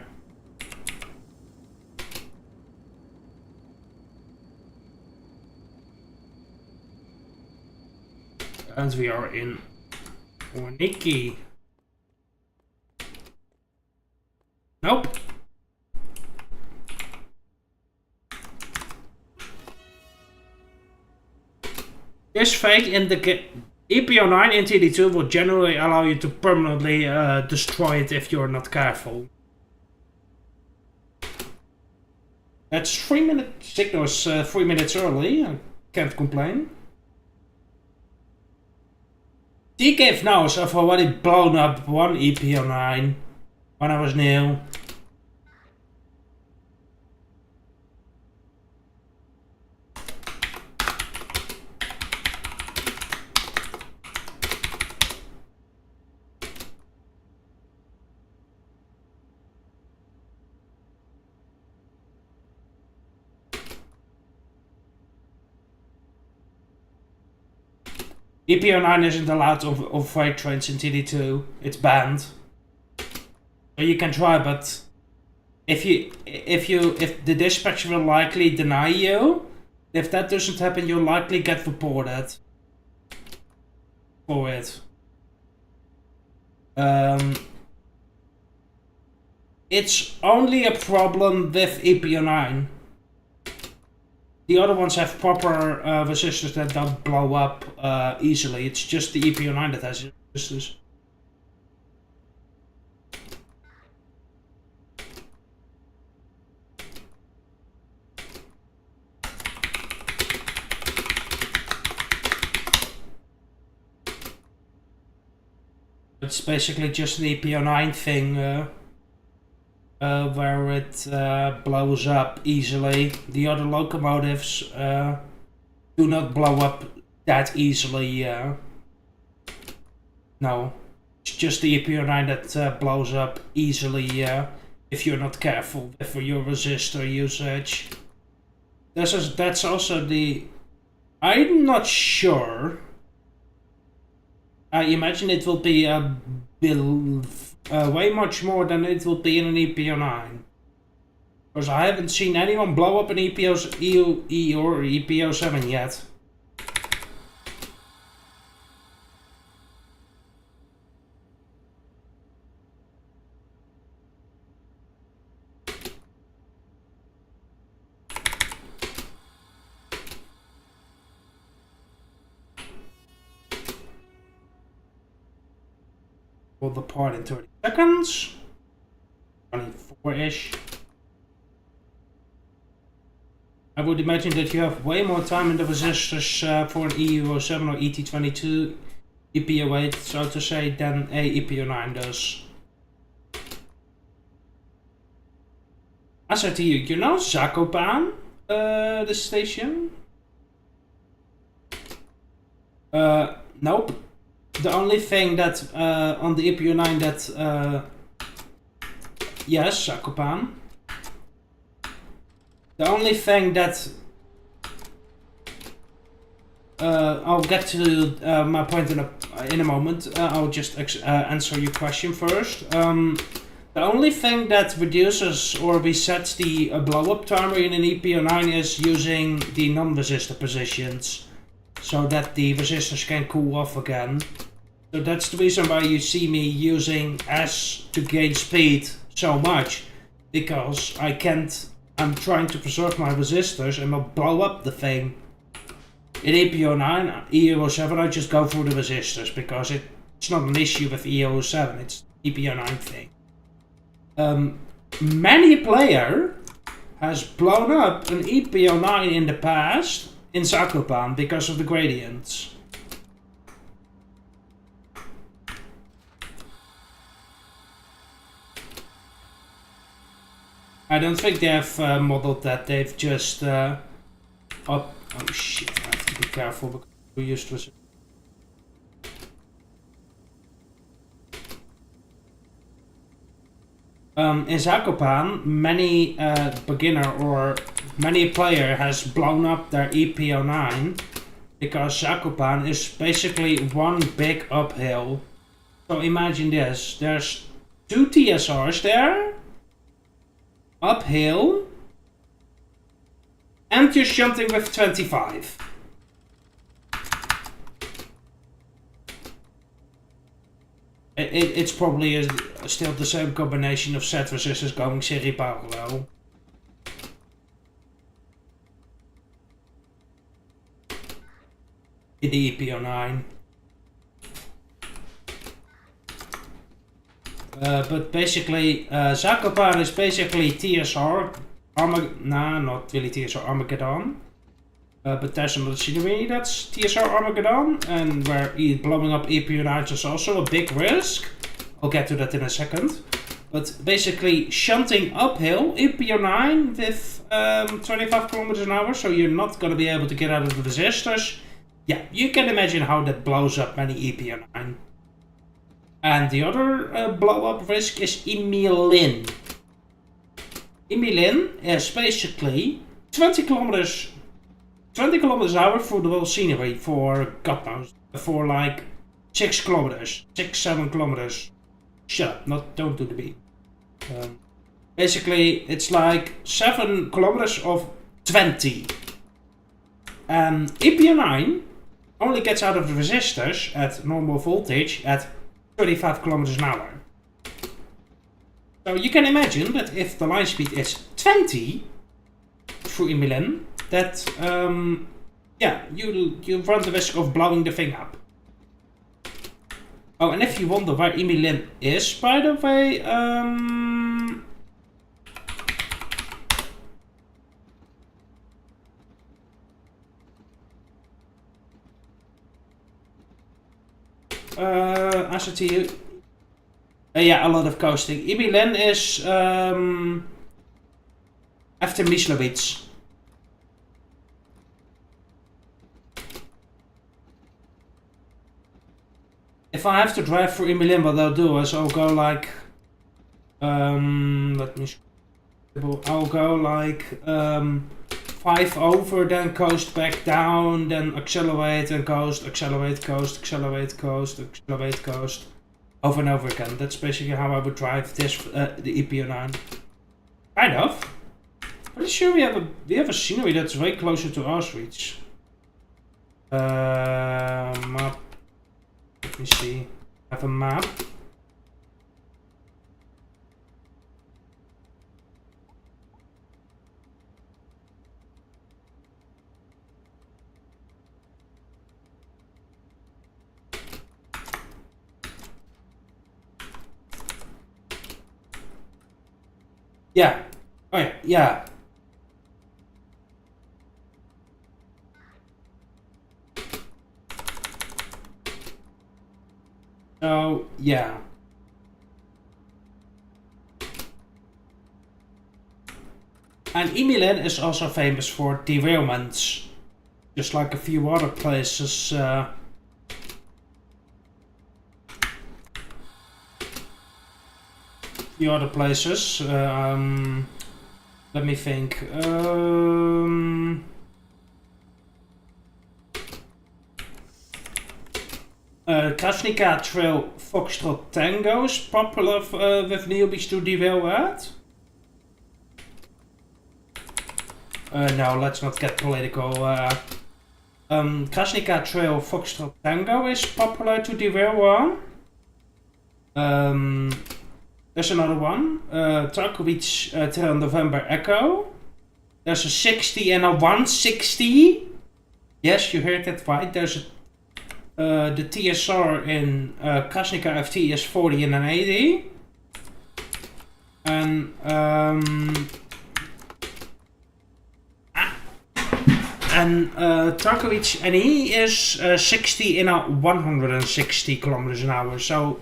And we are in Orniki. Nope. This fake in the EP09 in TD2 will generally allow you to permanently destroy it if you're not careful. That's 3 minute signals, 3 minutes early. I can't complain. DK knows I've already blown up one EP09 when I was new. EP09 isn't allowed on freight trains in TD2. It's banned. So you can try, but if the dispatcher will likely deny you, if that doesn't happen, you'll likely get reported for it. It's only a problem with EP09. The other ones have proper resistors that don't blow up easily. It's just the EP09 that has resistors. It's basically just an EP09 thing where it blows up easily. The other locomotives do not blow up that easily. No, it's just the EP09 that blows up easily if you're not careful for your resistor usage. That's also the... I'm not sure. I imagine it will be way much more than it will be in an EP09. Because I haven't seen anyone blow up an EPO or EPO7 yet. Will depart in 30 seconds. 24-ish. I would imagine that you have way more time in the resistors for an EU07 or ET22 EPO8, so to say, than a EPO9 does. I said to you, you know Zakopane, the station? Nope. The only thing that on the EP09 that yes, Zakopane. The only thing that I'll get to my point in a moment. I'll just answer your question first. The only thing that reduces or resets the blow-up timer in an EP09 is using the non-resistor positions, so that the resistors can cool off again. So that's the reason why you see me using S to gain speed so much, because I'm trying to preserve my resistors and not blow up the thing. In EP09, EU07, I just go for the resistors because it's not an issue with EU07, it's EP09 thing. Many player has blown up an EP09 in the past in Zakopane because of the gradients. I don't think they have modeled that, they've just oh shit, I have to be careful because we used to. In Zakopane, many beginner or many player has blown up their EP09 because Zakopane is basically one big uphill. So imagine this, there's 2 TSRs there, uphill, and you're shunting with 25. It's probably still the same combination of set resistors going series parallel. In the EP09. But basically, Zakopane is basically TSR, not really TSR Armageddon. But there's another scenery that's TSR Armageddon, and where blowing up EP09s is also a big risk. I'll get to that in a second. But basically, shunting uphill EP09 with 25 kilometers an hour, so you're not going to be able to get out of the resistors. Yeah, you can imagine how that blows up many EP09. And the other blow-up risk is Emilin. Emilin is basically 20 kilometers an hour through the whole scenery for God knows, for like 6 kilometers, 7 kilometers. Shut up, don't do the beat. Basically, it's like 7 kilometers of 20. And EP09 only gets out of the resistors at normal voltage at 35 kilometers an hour. So you can imagine that if the line speed is 20 through Emilin, that yeah, you run the risk of blowing the thing up. Oh, and if you wonder where Emilin is, by the way, I said to you, yeah, a lot of coasting. Emilin is after Myslowitz. If I have to drive through Emilin, what I'll do is I'll go like, let me. I'll go like 5 over, then coast back down, then accelerate and coast, accelerate, coast, accelerate, coast, accelerate, coast, over and over again. That's basically how I would drive this, the EP09. Kind of. Pretty sure we have a scenery that's way closer to Auschwitz. Map. Let me see. I have a map. Yeah. Oh yeah. Yeah. So yeah. And Emilin is also famous for derailments, just like a few other places. Few other places. Let me think. Krasnica Trail Foxtrot Tango is popular with newbies to derail at. No, let's not get political. Krasnica Trail Foxtrot Tango is popular to derail on. There's another one. Tarkowicz Trail November Echo. There's a 60 and a 160. Yes, you heard that right. There's the TSR in Krasnica FT is 40 and an 80. And and Tarkovic, and he is 60 in a 160 kilometers an hour. So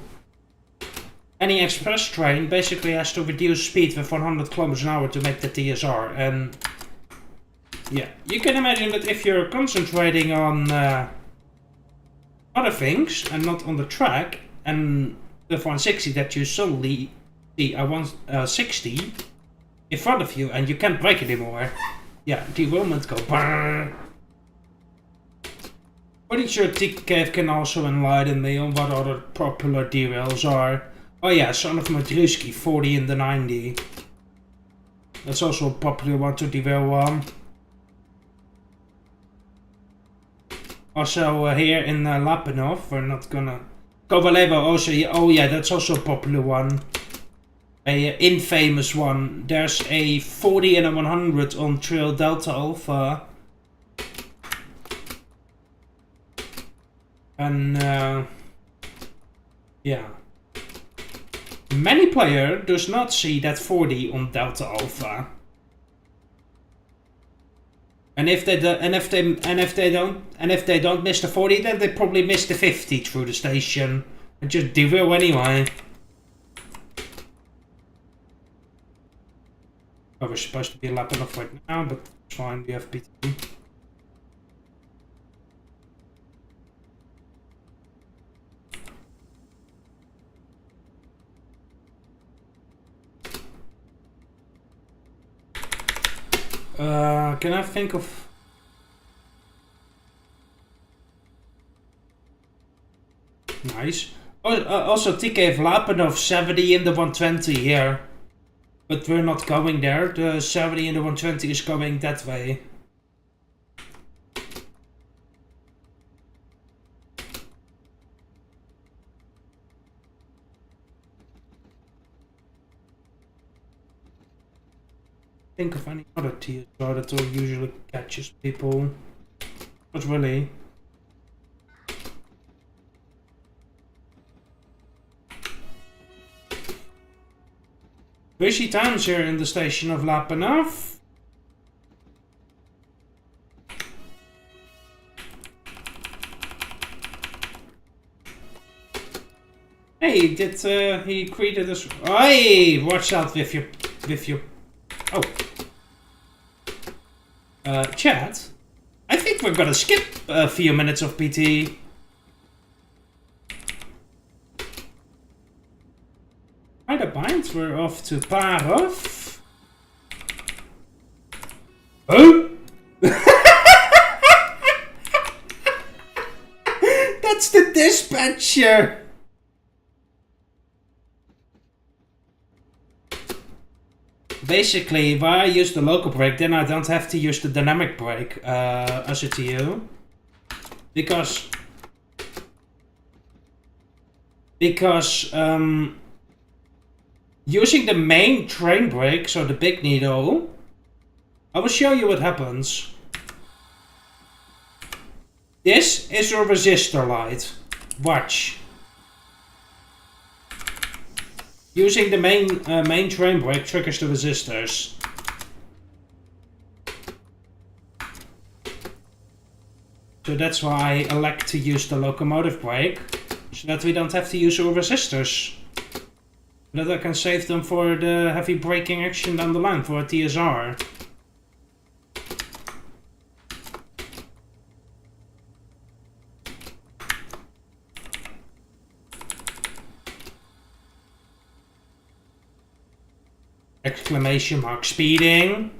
any express train basically has to reduce speed with 100 kilometers an hour to make the TSR. And yeah, you can imagine that if you're concentrating on other things and not on the track, and with 160 that you suddenly see a 160 in front of you and you can't brake anymore. Yeah, derailment go brrr. Pretty sure TK can also enlighten me on what other popular derails are. Oh yeah, Son of Madruski, 40 in the 90. That's also a popular one to derail on. Also here in Lapanov, we're not gonna... Kovalevo also, oh yeah, that's also a popular one. A infamous one. There's a 40 and a 100 on Trail Delta Alpha. And yeah. Many player does not see that 40 on Delta Alpha. And if they don't miss the 40, then they probably miss the 50 through the station and just derail anyway. Oh, we're supposed to be lapping off right now, but it's fine. We have PT. Can I think of... Nice. Oh, also TK Vlapenov 70 in the 120 here. But we're not going there. The 70 in the 120 is going that way. Think of any other TSR that usually catches people. Not really. Busy times here in the station of Lapanov. Hey, did he created us? Hey, watch out with your oh. Chat. I think we're gonna skip a few minutes of PT. By the bind, we're off to Parov. Oh! That's the dispatcher! Basically, if I use the local brake, then I don't have to use the dynamic brake as a TU. Because using the main train brake, so the big needle, I will show you what happens. This is a resistor light. Watch. Using the main train brake triggers the resistors. So that's why I elect to use the locomotive brake, so that we don't have to use our resistors. That I can save them for the heavy braking action down the line for a TSR. Exclamation mark speeding.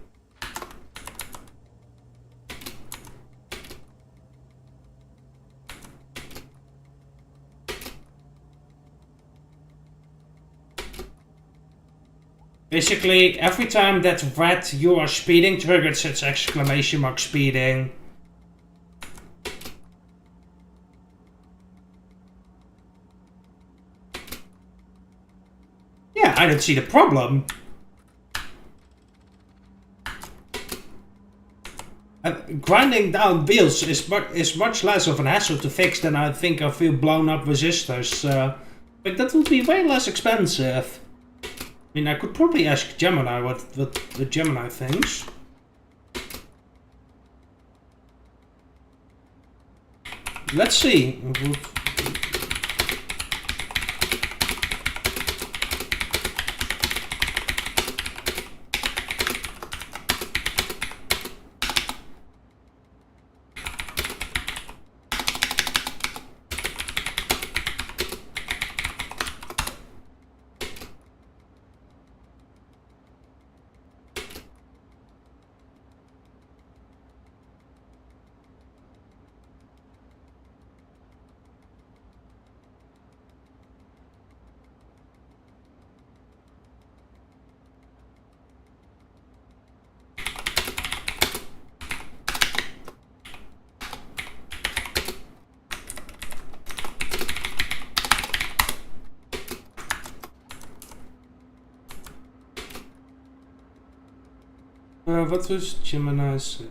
Basically, every time that red you are speeding triggers its exclamation mark speeding. Yeah, I don't see the problem. Grinding down wheels is much less of an hassle to fix than I think a few blown up resistors. But that would be way less expensive. I mean, I could probably ask Gemini what the Gemini thinks. let's see. Wat was Gemini's?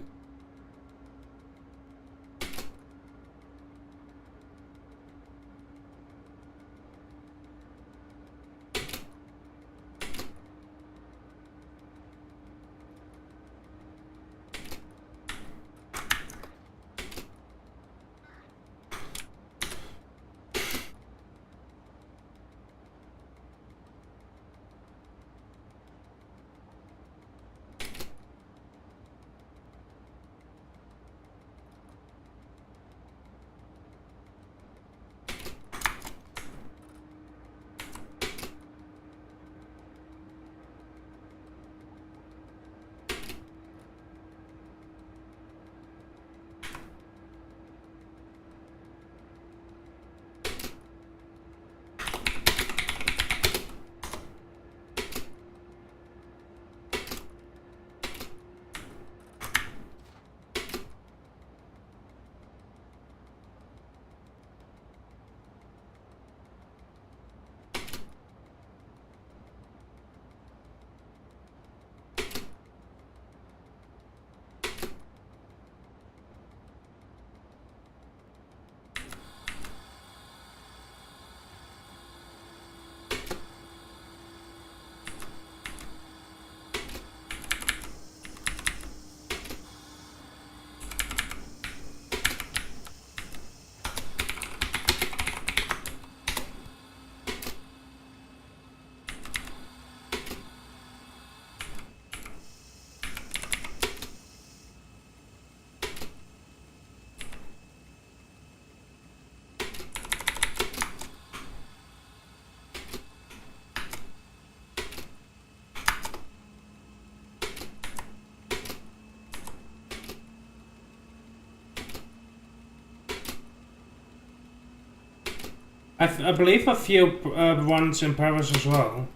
I believe a few ones in Paris as well.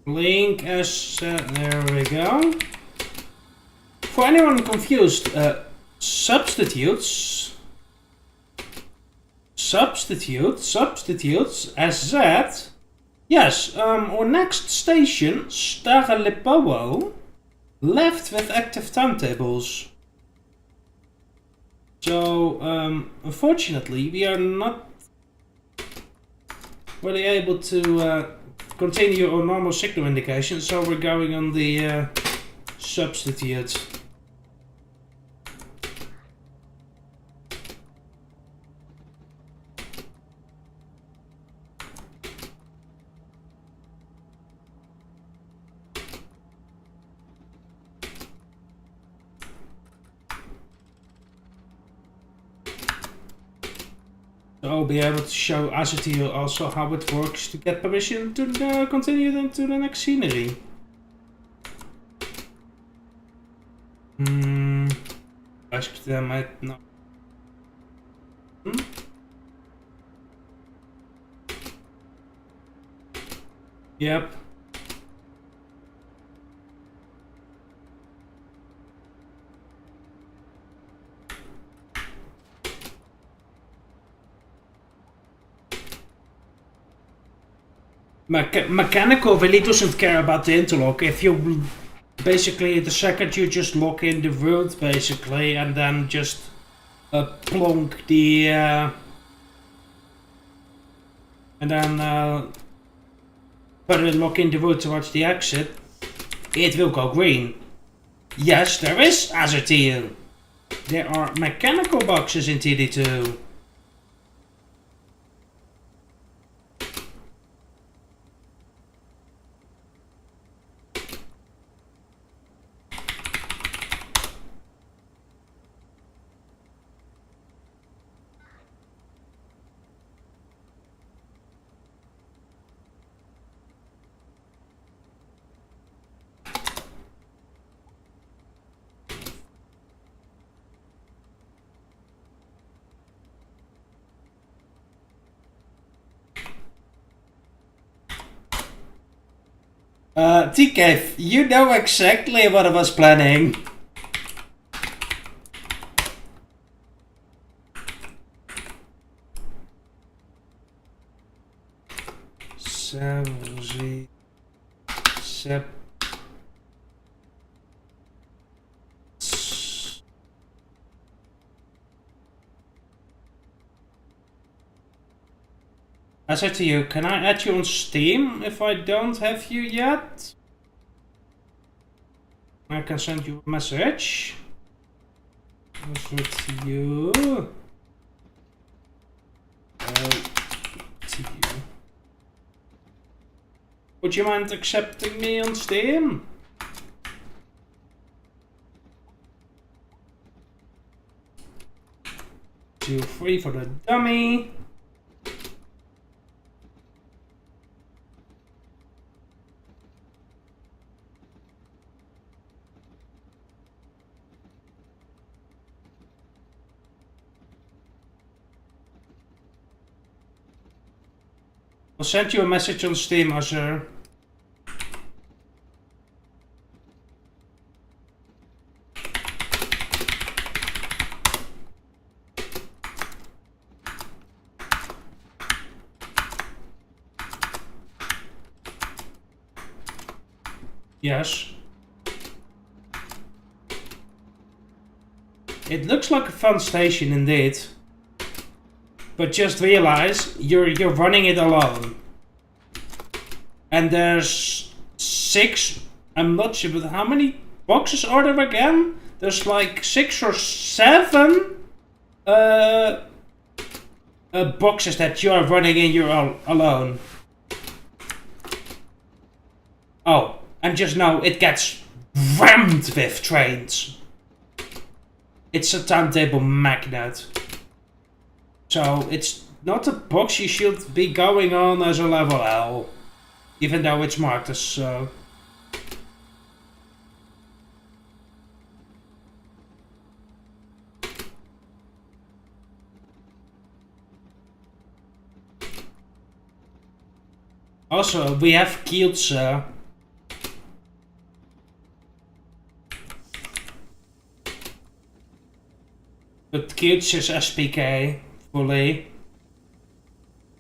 Link as there we go. For anyone confused, substitutes as Z. Yes, our next station, Starelipowo, left with active timetables. So, unfortunately, we are not really able to continue our normal signal indication, so we're going on the substitute. So I'll be able to show Azatio also how it works to get permission to continue into the next scenery. Ask them at no. Yep. Mechanical really doesn't care about the interlock. If you basically the second you just lock in the world basically and then just plonk the and then put it lock in the road towards the exit, it will go green. Yes, there is Azatio. There are mechanical boxes in TD2. TK, you know exactly what I was planning. I said to you, can I add you on Steam if I don't have you yet? I can send you a message. To you. To you. Would you mind accepting me on Steam? Free for the dummy. I'll send you a message on Steam, Azure. Yes. It looks like a fun station indeed. But just realize you're running it alone. And there's 6, I'm not sure, but how many boxes are there again? There's like 6 or 7 boxes that you're running in your alone. Oh, and just know it gets rammed with trains. It's a timetable magnet. So it's not a box you should be going on as a level L. Even though it's marked as so. Also, we have Kielce. But Kielce is SPK fully.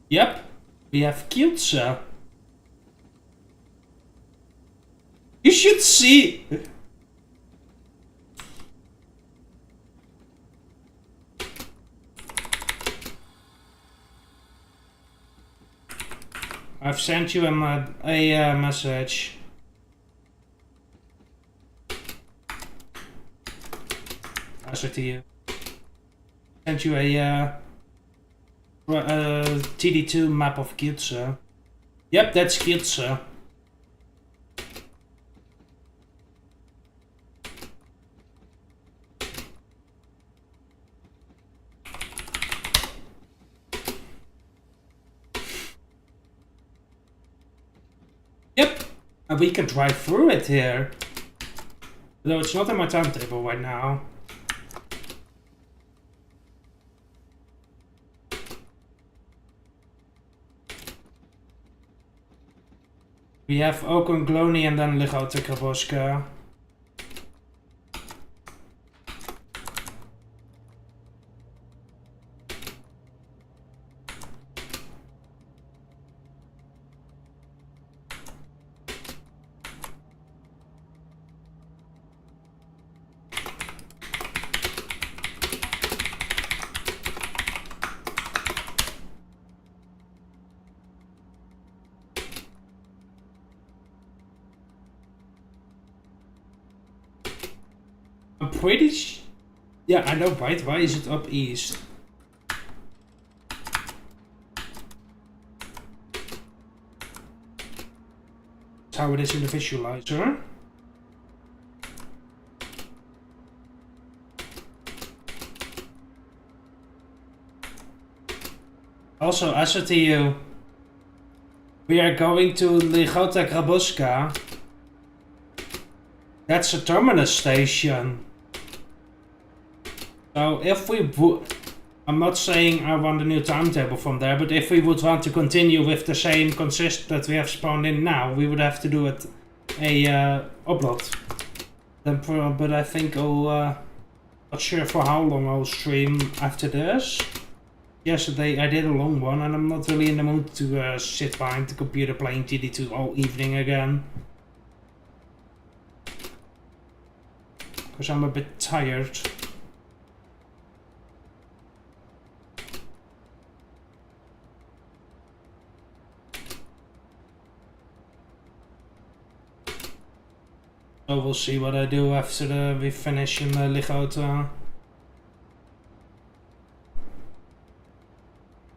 Yep, we have Kielce. You should see. I've sent you a message. I said to you. Sent you a TD2 map of Kielce. Yep, that's Kielce. And we can drive through it here. Though it's not in my timetable right now. We have Okongloni and then Lichota Kraboska. I'm pretty yeah, I know, right? Why is it up east? That's how it is in the visualizer. Also, I said to you, we are going to Lichota Kraboska. That's a terminus station. So if we would, I'm not saying I want a new timetable from there, but if we would want to continue with the same consist that we have spawned in now, we would have to do it a upload. Then, but I think I'll not sure for how long I'll stream after this. Yesterday I did a long one, and I'm not really in the mood to sit behind the computer playing TD2 all evening again. Because I'm a bit tired. So we'll see what I do after we finish in Lichota.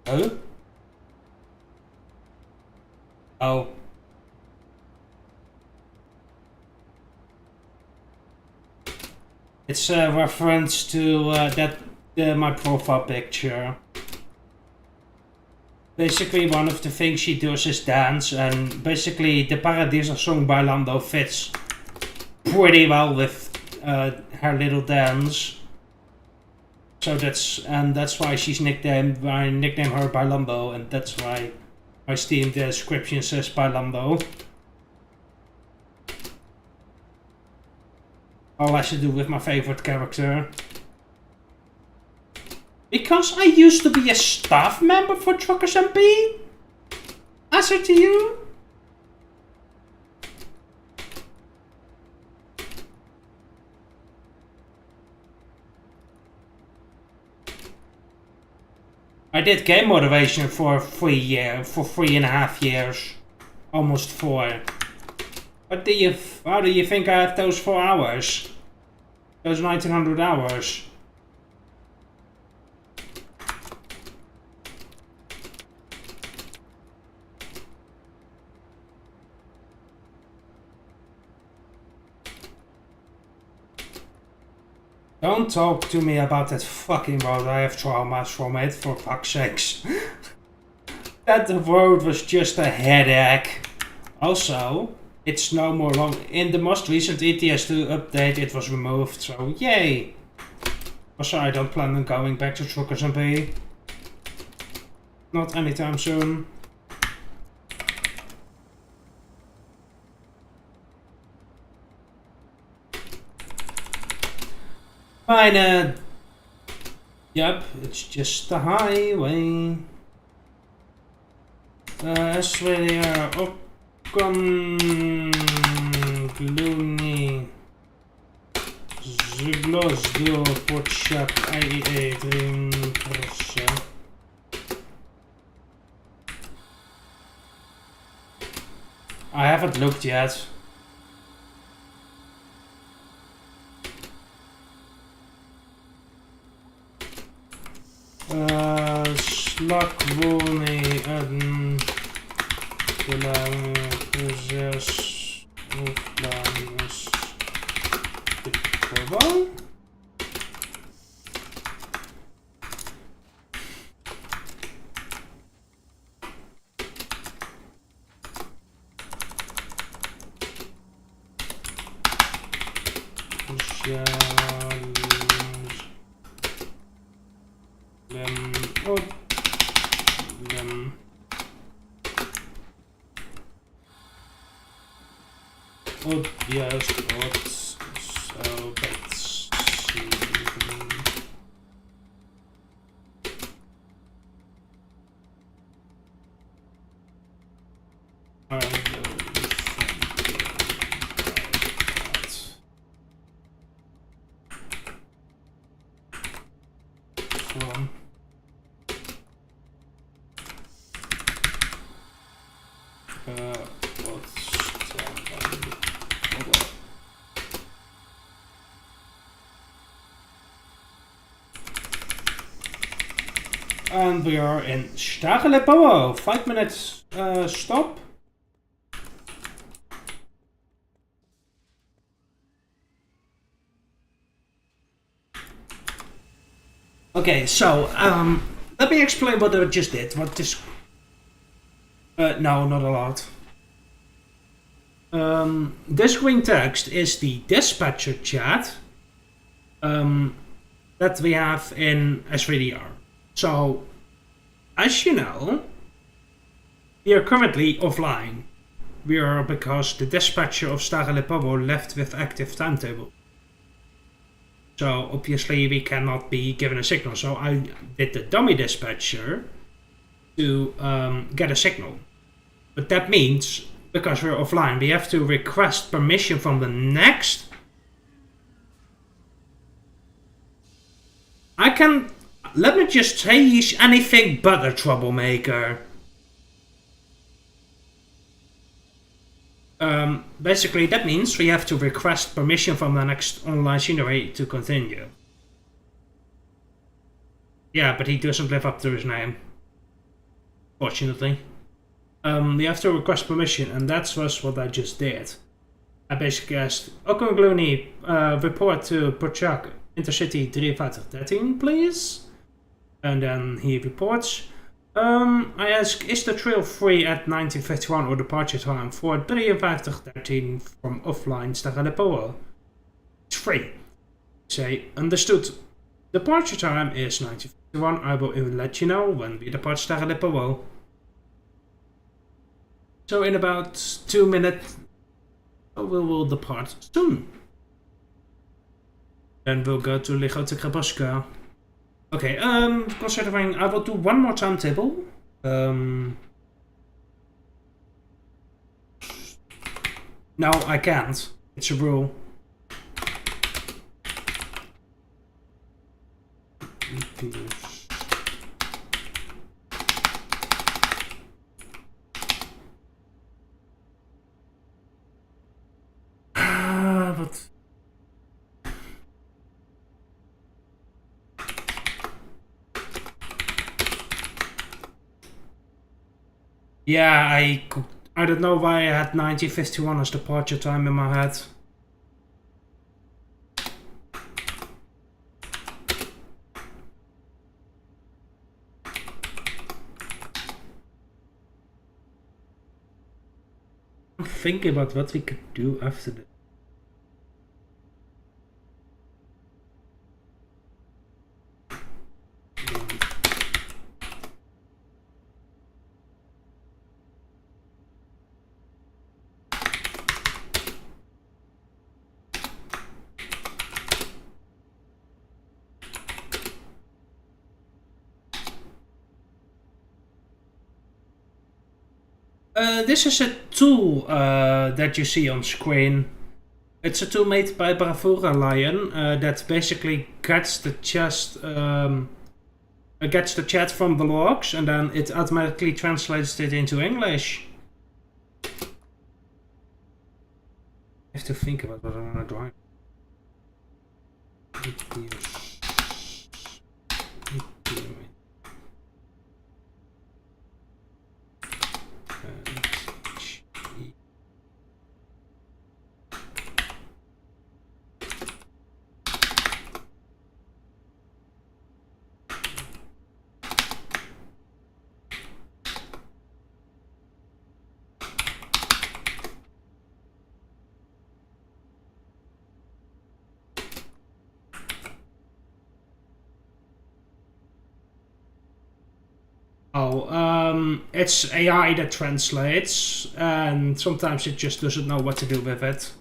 Oh? Oh. It's a reference to my profile picture. Basically, one of the things she does is dance, and basically the Paradiso song by Lando fits pretty well with her little dance. So that's why she's nicknamed. I nickname her by Lando, and that's why my Steam description says by Lando. All has to do with my favorite character. Because I used to be a staff member for Truckers MP? Answer to you? I did game motivation for 3.5 years. Almost 4. How do you think I have those 4 hours? Those 1900 hours? Don't talk to me about that fucking road. I have traumas from it, for fuck's sakes. That road was just a headache. Also, it's no more long. In the most recent ETS2 update, it was removed, so yay! Also, I don't plan on going back to Truckers MP. Not anytime soon. Fine, yep, it's just the highway. Australia, Okongloni, Zglosdo, Portshap, IEA, Dream, Russia. I haven't looked yet. Slakvoni en Belangrijk opnames gewoon. And we are in Stagelepowo. 5 minutes stop. Okay, so let me explain what I just did. What this? No, not a lot. This green text is the dispatcher chat that we have in SVDR. So, as you know, we are currently offline. We are because the dispatcher of Stagelepowo left with active timetable. So obviously we cannot be given a signal. So I did the dummy dispatcher to get a signal. But that means, because we're offline, we have to request permission from the next. Let me just say, he's anything but a troublemaker. Basically, that means we have to request permission from the next online scenery to continue. Yeah, but he doesn't live up to his name. Fortunately. We have to request permission, and that was what I just did. I basically asked, Okongluni, report to Pochak Intercity 5313, please. And then he reports. I ask, is the trail free at 1951 or departure time for 5313 from offline Stagelepowo? It's free. Say, understood. Departure time is 1951. I will let you know when we depart Stagelepowo. So in about 2 minutes, we will depart soon. Then we'll go to Ligote Kraboska. Okay, considering I will do one more timetable. No, I can't. It's a rule. But yeah, I don't know why I had 1951 as departure time in my head. I'm thinking about what we could do after this. This is a tool that you see on screen. It's a tool made by Bravura Lion that basically gets the chat from the logs, and then it automatically translates it into English. I have to think about what I want to drive. Oh, it's AI that translates, and sometimes it just doesn't know what to do with it.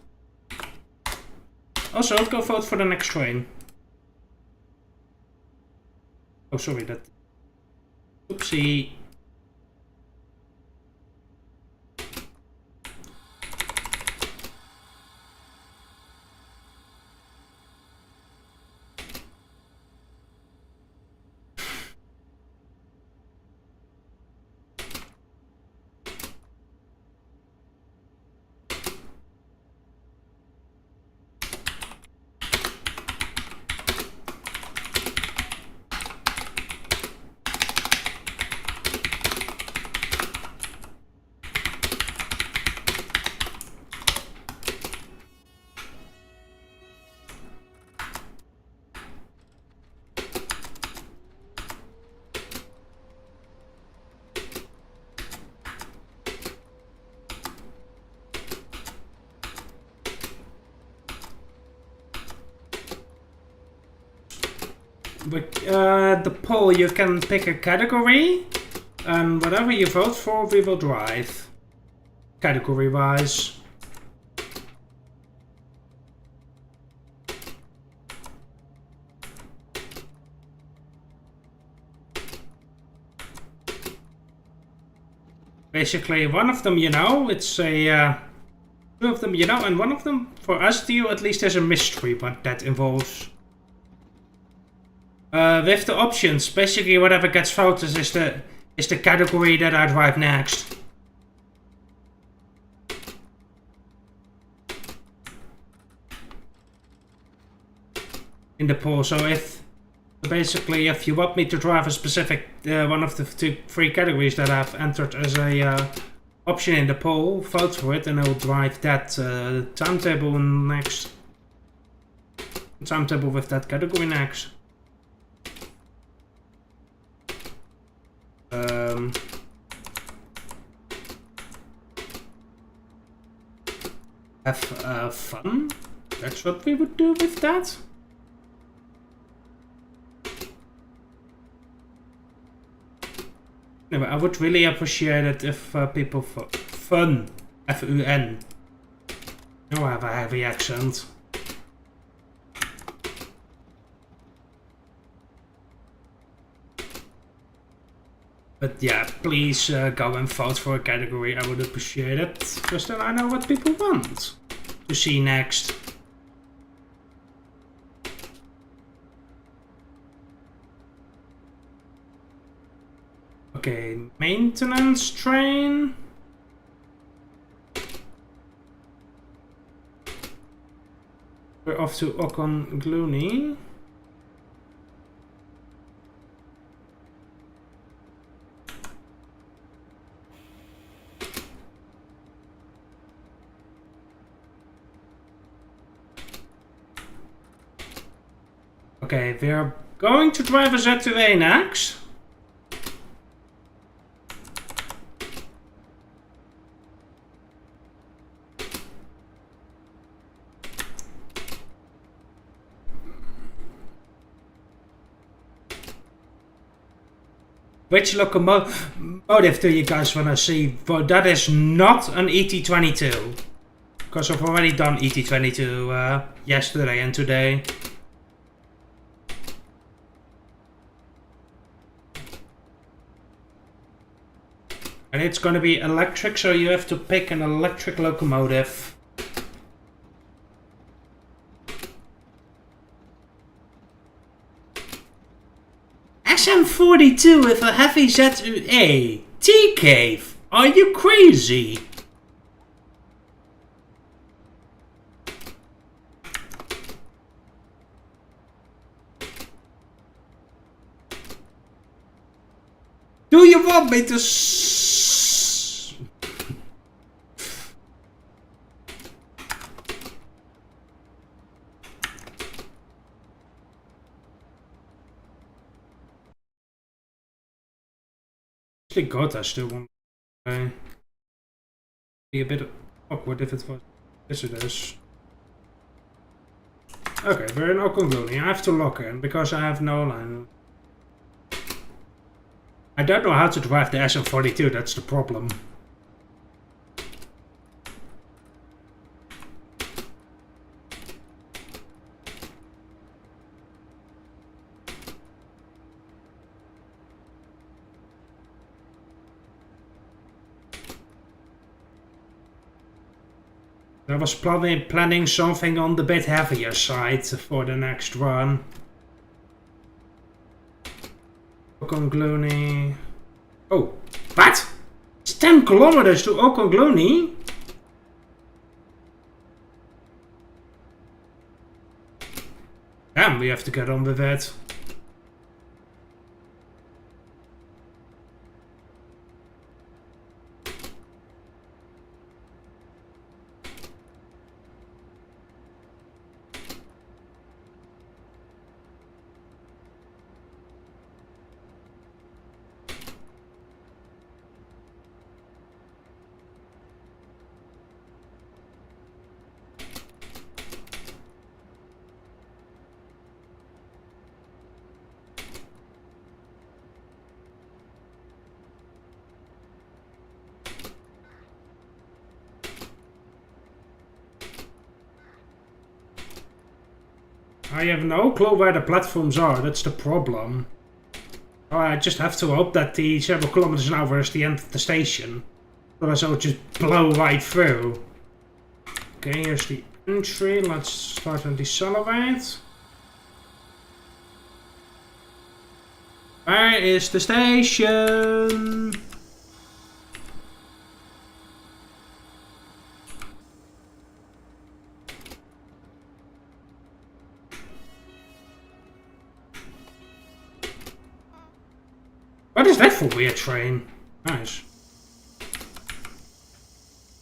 Also, go vote for the next train. Oh, sorry, that... Oopsie. With the poll, you can pick a category, and whatever you vote for, we will drive. Category-wise. Basically, one of them, you know, it's a... two of them, you know, and one of them, for us to you, at least there's a mystery what that involves. With the options, basically whatever gets voted is the category that I drive next. In the poll, so if basically if you want me to drive a specific one of the three categories that I've entered as a option in the poll, vote for it and I will drive that timetable next. Timetable with that category next. Have fun? That's what we would do with that? Anyway, I would really appreciate it if people fun, F-U-N. Oh, I have a heavy accent. But yeah, please go and vote for a category. I would appreciate it, because then I know what people want to see next. Okay, maintenance train. We're off to Ocon Glooney. Okay, we're going to drive a Z2A next. Which locomotive do you guys want to see? Well, that is not an ET22. Because I've already done ET22 yesterday and today. And it's going to be electric, so you have to pick an electric locomotive. SM42 with a heavy ZUA. T-Cave. Are you crazy? Do you want me to Actually, God, I still want to be a bit awkward if it was. Yes, it is. Okay, we're in Ocon Glooney. I have to lock in because I have no line. I don't know how to drive the SM42, that's the problem. I was planning something on the bit heavier side for the next run. Okonglooney. Oh, what? It's 10 kilometers to Okonglooney? Damn, we have to get on with it. I have no clue where the platforms are, that's the problem. I just have to hope that the 7 kilometers an hour is the end of the station. Otherwise I'll just blow right through. Okay, here's the entry. Let's start and decelerate. Where is the station? What is that for weird train? Nice.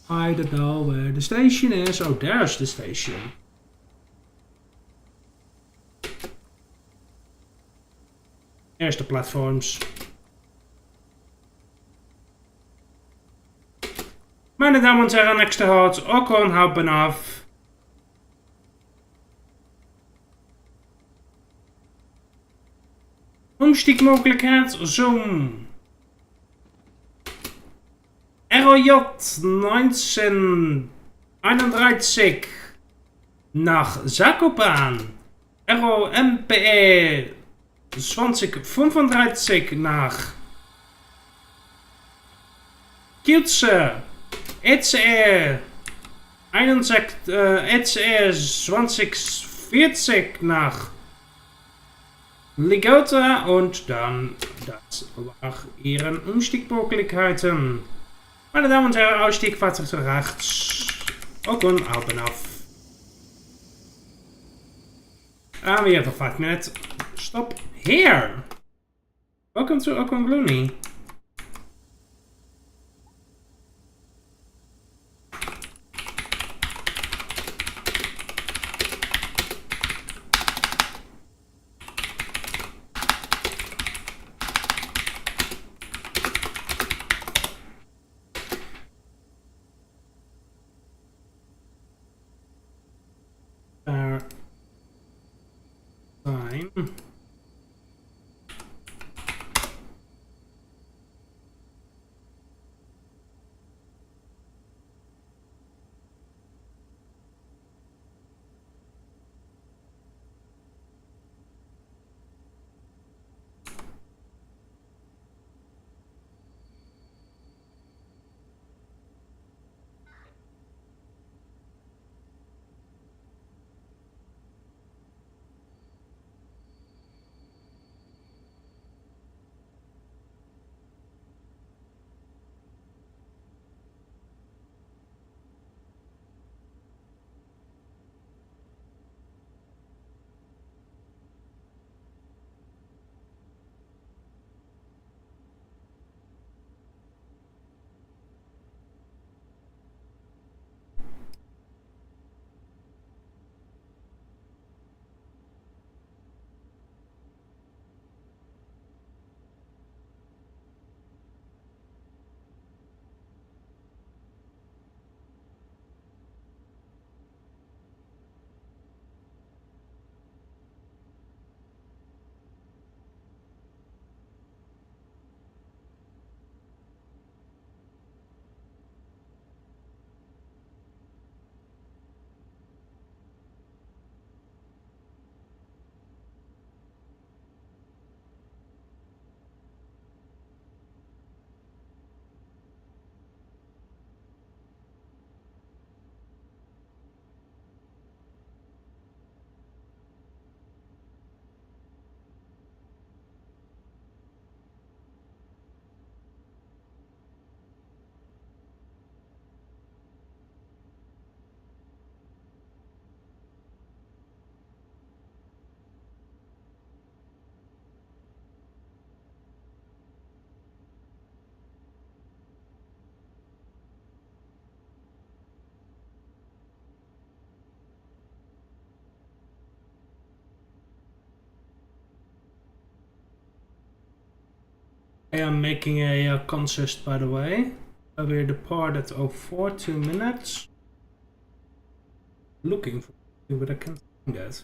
I don't know where the station is. Oh, there's the station. There's the platforms. Meine Damen und Herren, nächste Halt, Ocon Hauptbahnhof. Umstiegmogelijkheid, Zoom. ROJ 1931 nach Zakopane. ROMPE 2035 nach Kielce. ECE 2040 nach Ligota und dann das war ihren Umstiegmöglichkeiten. Meine Damen und Herren, Ausstieg Fahrzeug rechts. Ocon Hauptbahnhof. And we have a 5-minute stop here. Welcome to Okonglooney. Fine. I am making a consist, by the way. We're departed 04, 2 minutes. Looking for you, but I can't find that.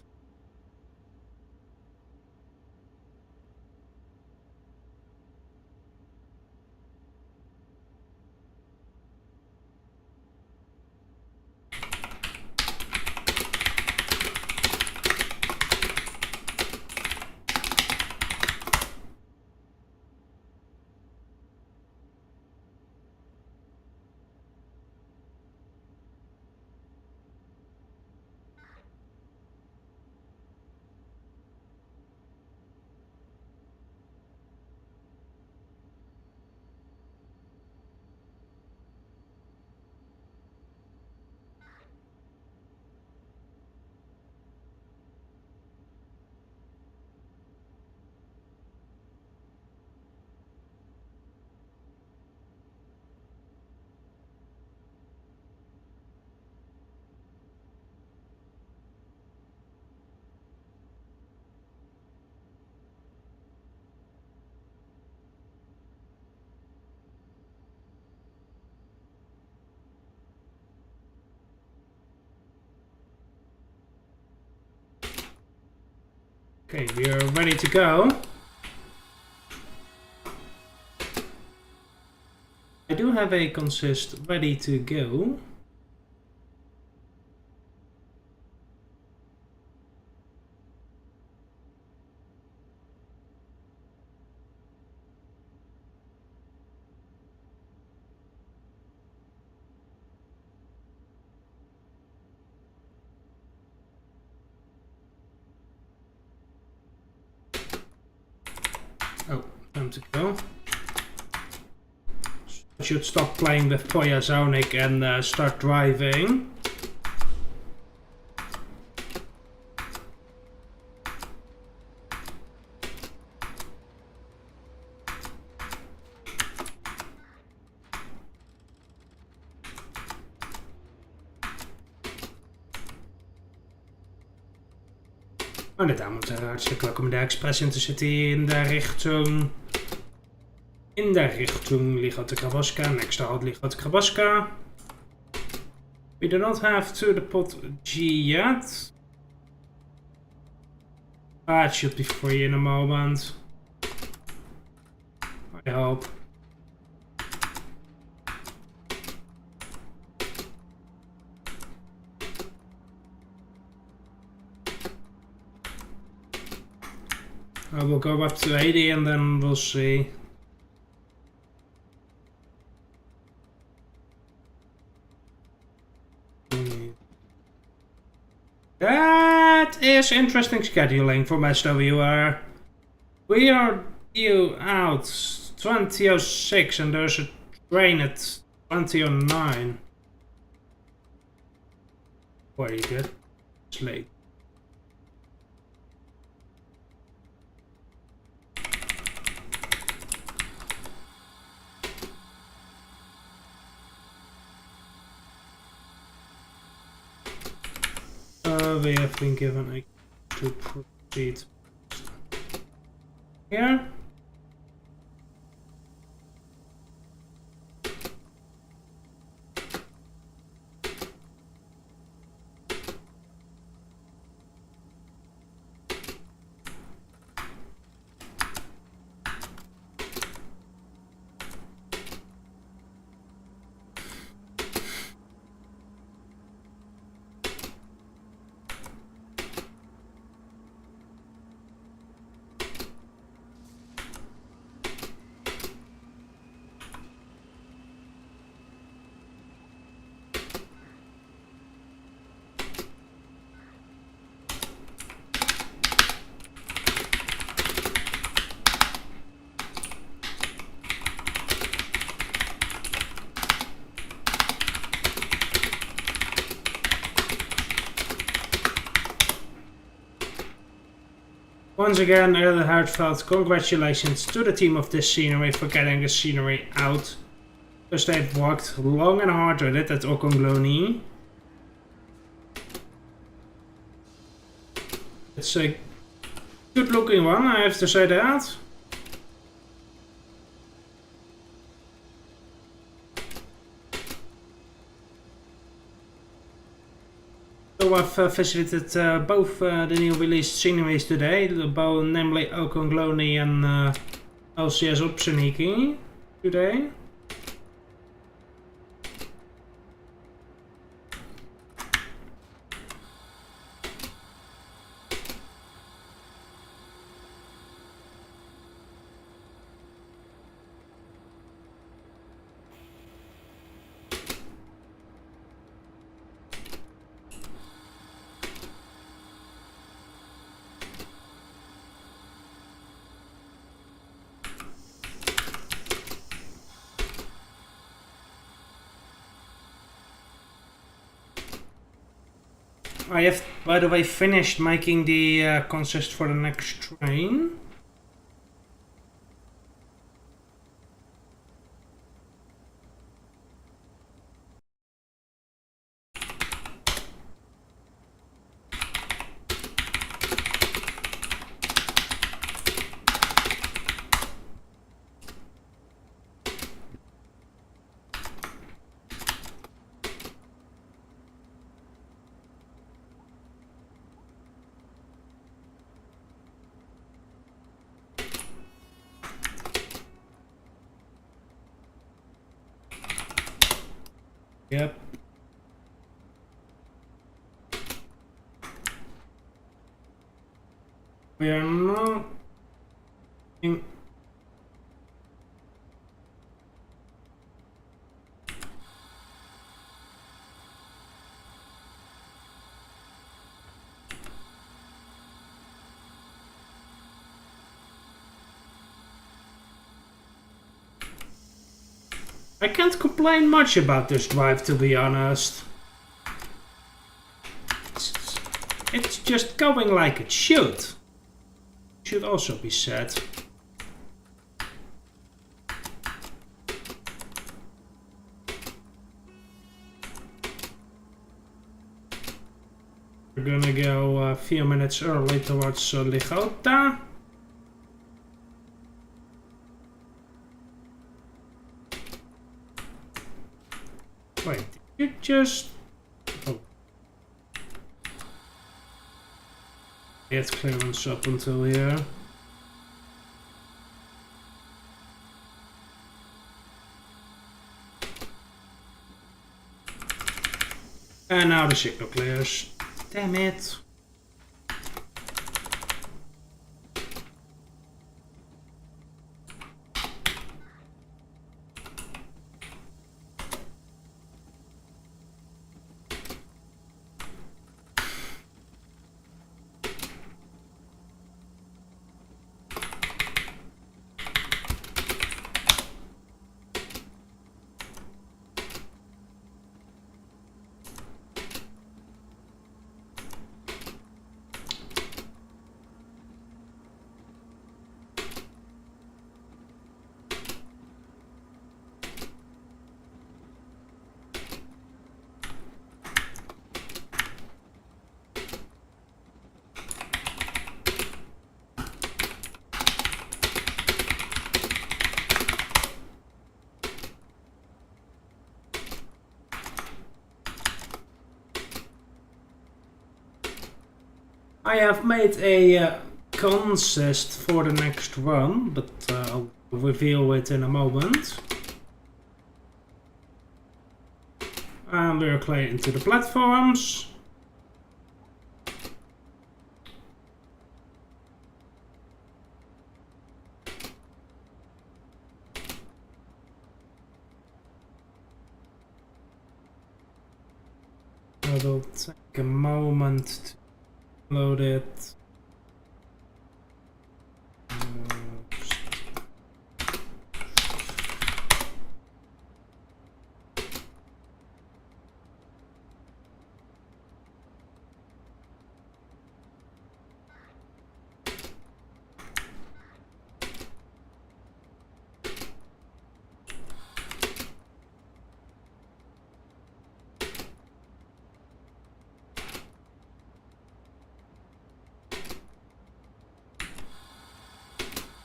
Okay, we are ready to go. I do have a consist ready to go. Oh, time to go. I should stop playing with Poyasonic and start driving. Meine Damen und Herren, herzlich willkommen in der Express Intercity in der Richtung Lichota Kraboska. Next halt Lichota Kraboska. We do not have to the pot G yet. It should be free in a moment. I hope. I will go up to 80 and then we'll see. That is interesting scheduling from SWR. We are due out 20:06 and there's a train at 20:09. Very good. It's late. We have been given a to proceed here. Once again, a heartfelt congratulations to the team of this scenery for getting the scenery out. Because they've worked long and hard with it at Okongloni. It's a good looking one, I have to say that. So I've visited both the new released sceneries today, namely Okongloni and LCS Optioniki today. I have, by the way, finished making the consist for the next train. Yep. We are not in. I can't complain much about this drive, to be honest. It's just going like it should. Should also be said. We're gonna go a few minutes early towards Ligota. Wait, did you just... Oh. Get clearance up until here. And now the signal clears. Damn it. I have made a consist for the next run, but I'll reveal it in a moment. And we're clear into the platforms. I will take a moment to load it.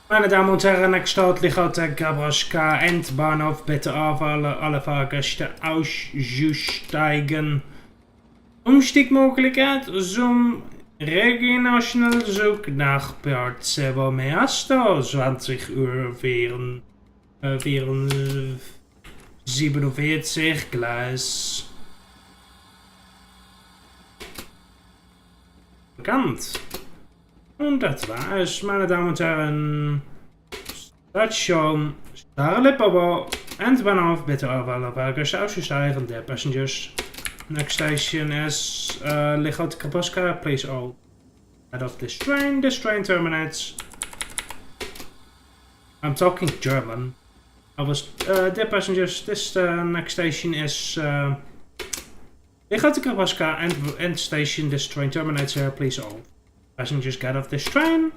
Meine Damen und Herren, ich Ligota Gabroschka Endbahnhof, bitte auf alle Fahrgäste aussteigen. Umstiegmogelijkheid zum regional Zug nach Piazza Measto, 20 Uhr 47 Gleis. Bekannt. Und das war es, meine Damen und Herren. Station Starlip, and when off bitte Wagens ausgesteigen der passengers. Next station is Lichot Kaposka, please all out of this train. This train terminates. I'm talking German. I was dear passengers, this next station is Lichot Kaposka and end station. This train terminates here, please all passengers get off this train.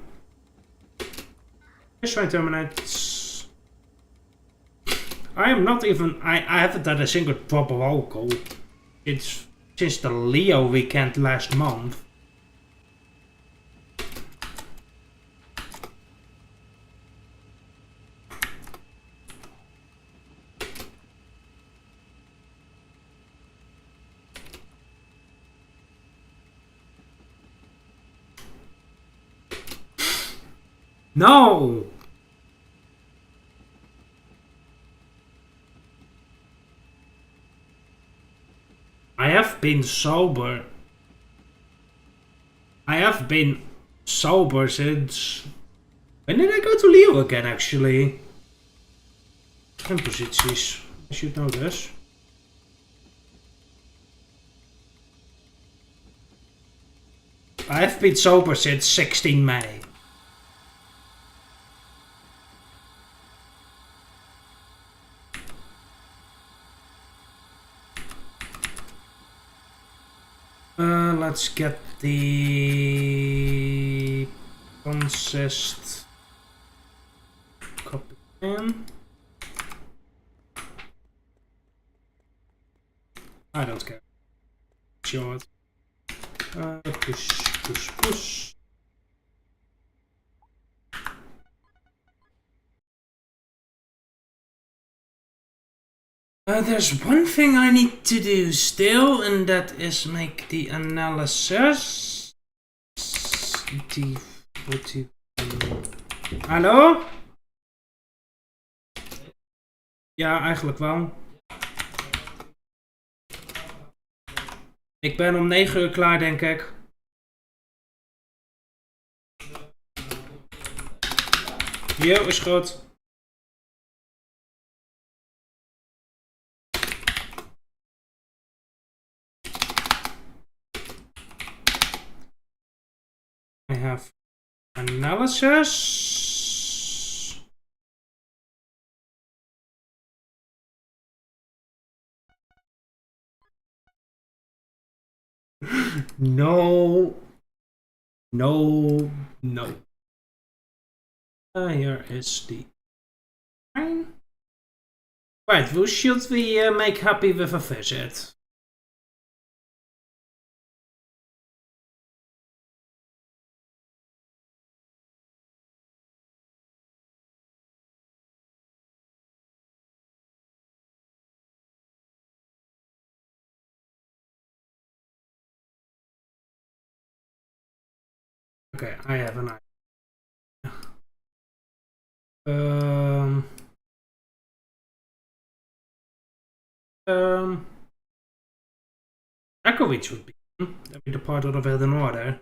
This train terminates. I am not even. I haven't done a single drop of alcohol. It's since the Leo weekend last month. No! I have been sober. I have been sober since... When did I go to Leo again, actually? Geen posities. I should know this. I have been sober since 16 May. Let's get the consist copy in. I don't care. Short. Push, push, push. There's one thing I need to do still, and that is make the analysis. TD2 Hallo? Ja, eigenlijk wel. Ik ben om 9 uur klaar, denk ik. Jo, is goed. I have analysis. No. No. No. Here is the fine. Right, who should we make happy with a visit? Okay, I have an idea. Echovic would be the part of the order.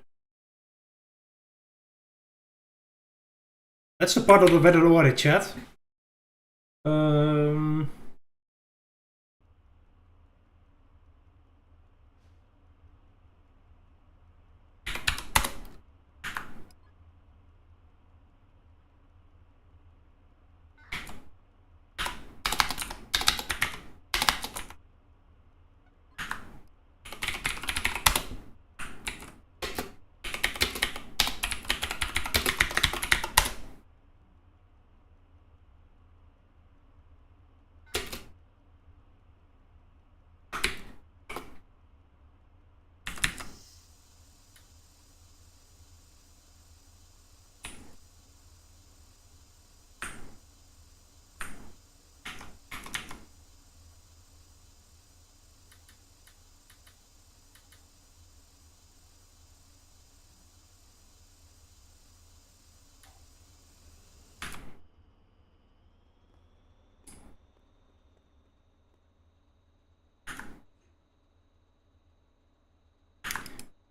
That's the part of the better order, chat.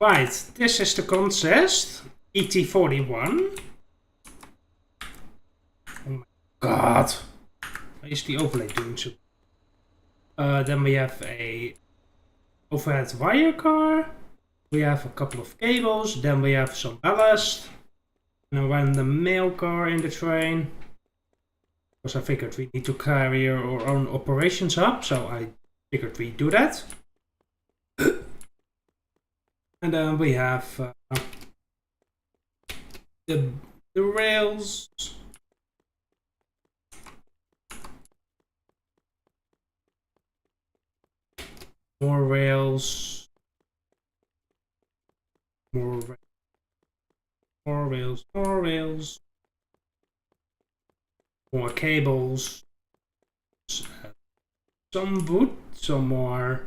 Right, this is the consist. ET41. Oh my god. Why is the overlay doing so? Then we have a overhead wire car. We have a couple of cables. Then we have some ballast. And a random mail car in the train. Because I figured we need to carry our own operations up. So I figured we do that. And then we have the rails. More rails. More rails. More rails. More cables. Some wood. Some more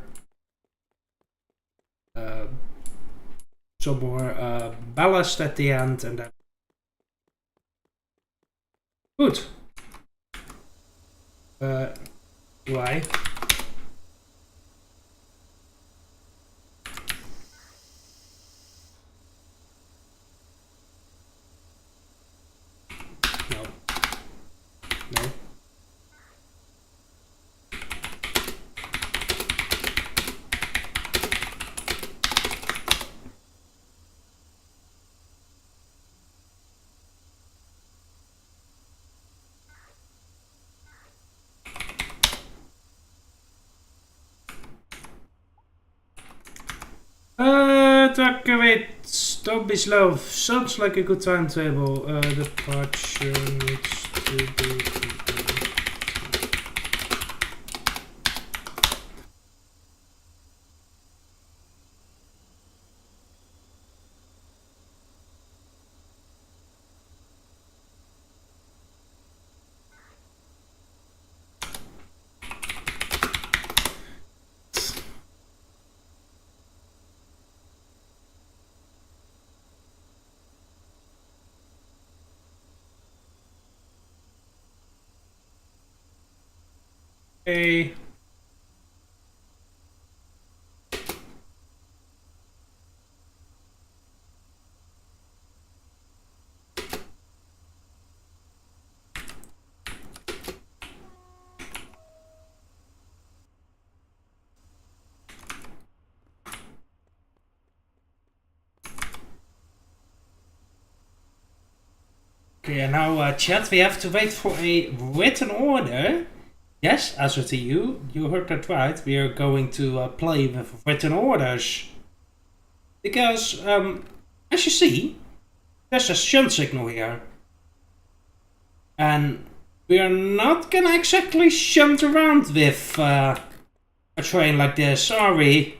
ballast at the end, and then good. Why? No. No. Decorate, don't be slow. Sounds like a good timetable. Departure needs to be completed. Okay. Okay, and now chat, we have to wait for a written order. Yes, answer to you. You heard that right. We are going to play with written orders. Because, as you see, there's a shunt signal here. And we are not gonna exactly shunt around with a train like this, sorry.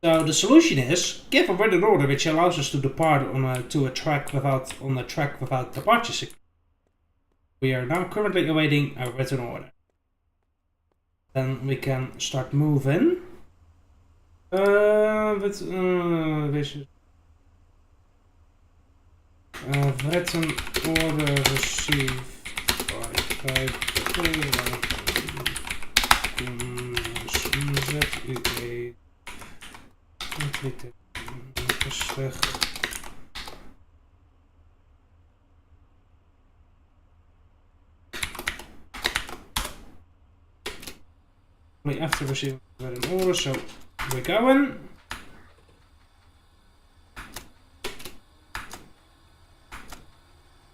So the solution is give a written order which allows us to depart on a track without departure signal. We are now currently awaiting a written order. Then we can start moving. Written order received by ZUE. Completed. We have to receive an order, so we're going.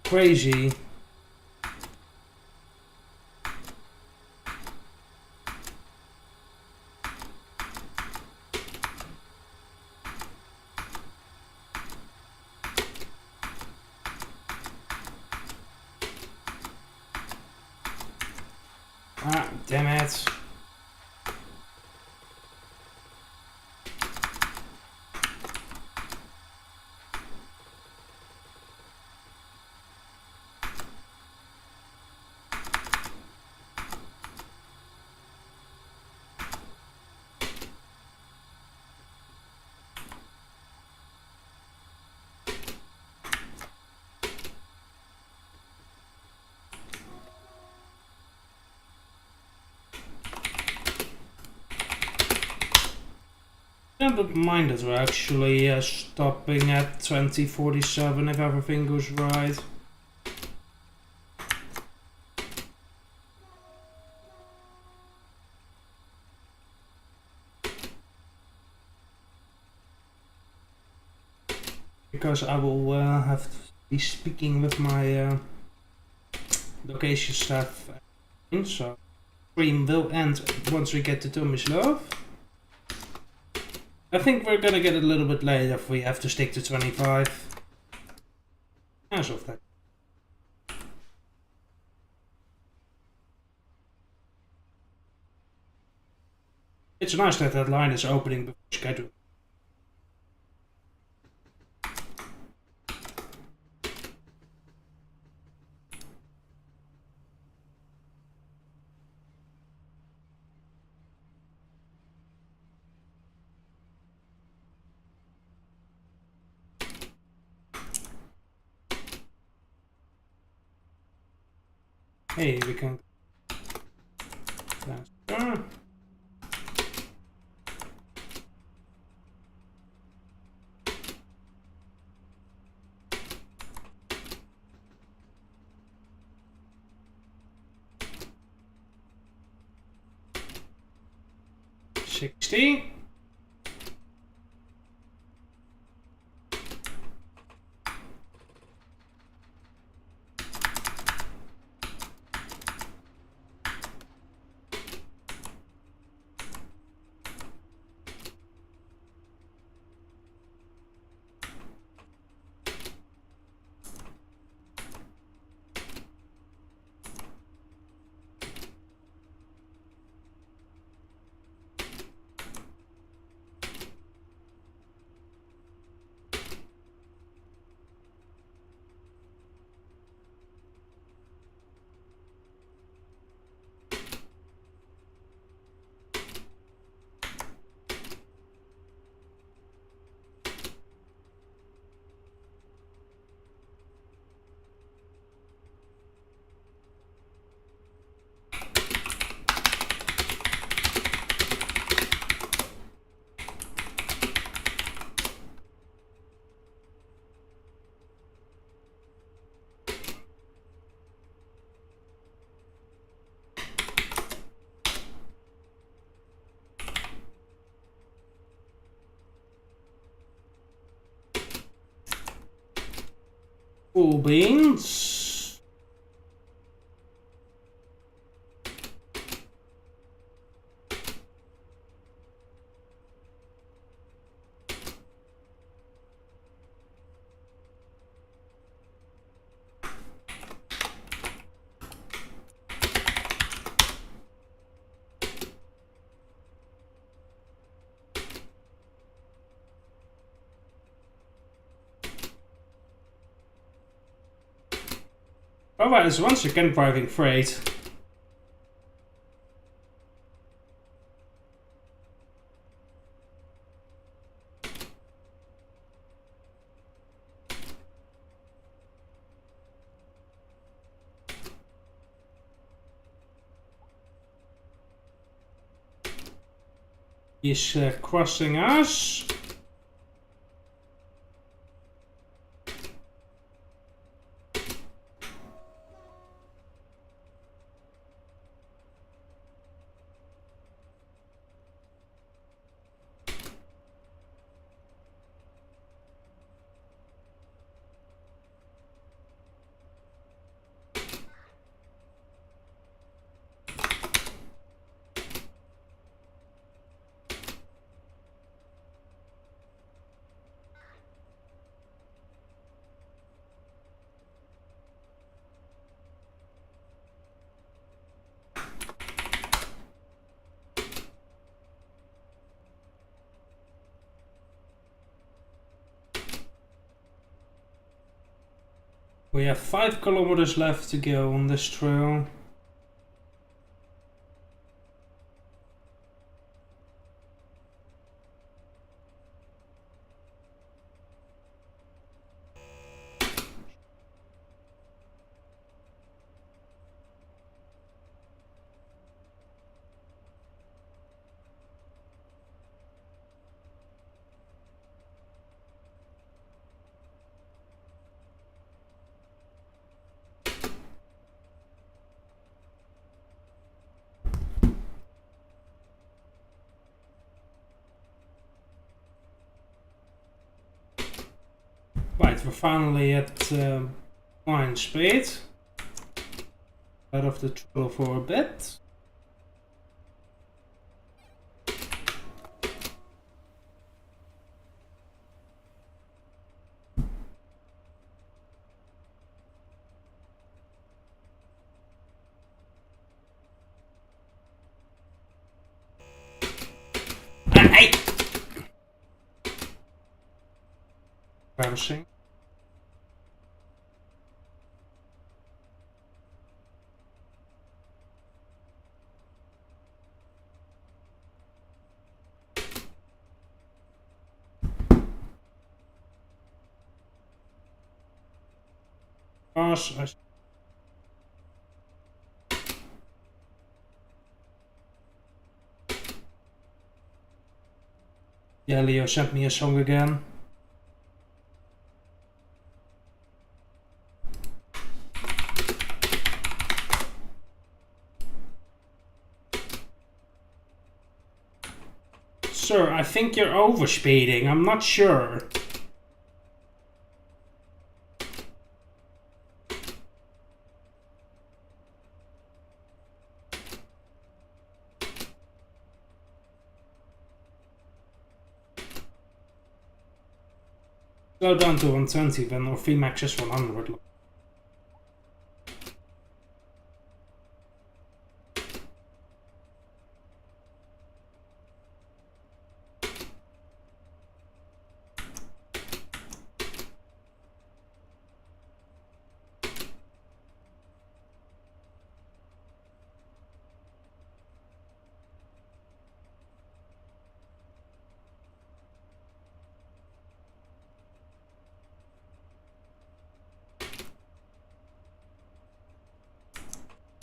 Crazy. Ah, damn it. I don't mind that we're actually stopping at 2047 if everything goes right. Because I will have to be speaking with my location staff, so stream will end once we get to Tomislav. I think we're gonna get a little bit later if we have to stick to 25. As of that. It's nice that that line is opening before schedule. Hey, we can faster. $60. Cool beans. Cora is once again driving freight. He's crossing us. We have 5 kilometers left to go on this trail. we're finally at line speed. Out of the trouble for a bit. Hey! Embarrassing. Yeah, Leo sent me a song again. Sir, I think you're overspeeding. I'm not sure. Go down to 120 then, or VMAX is 100.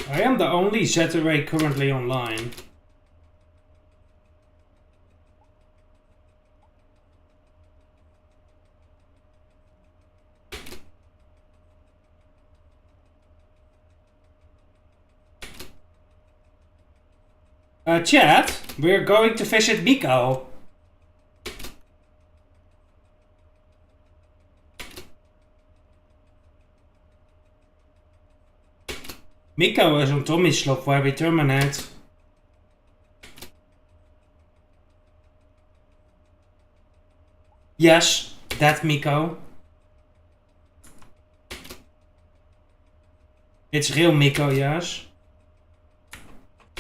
I am the only ZRA currently online. Chat, we're going to visit Miko. Miko is on Tommy's slope where we terminate. Yes, that Miko. It's real Miko, yes.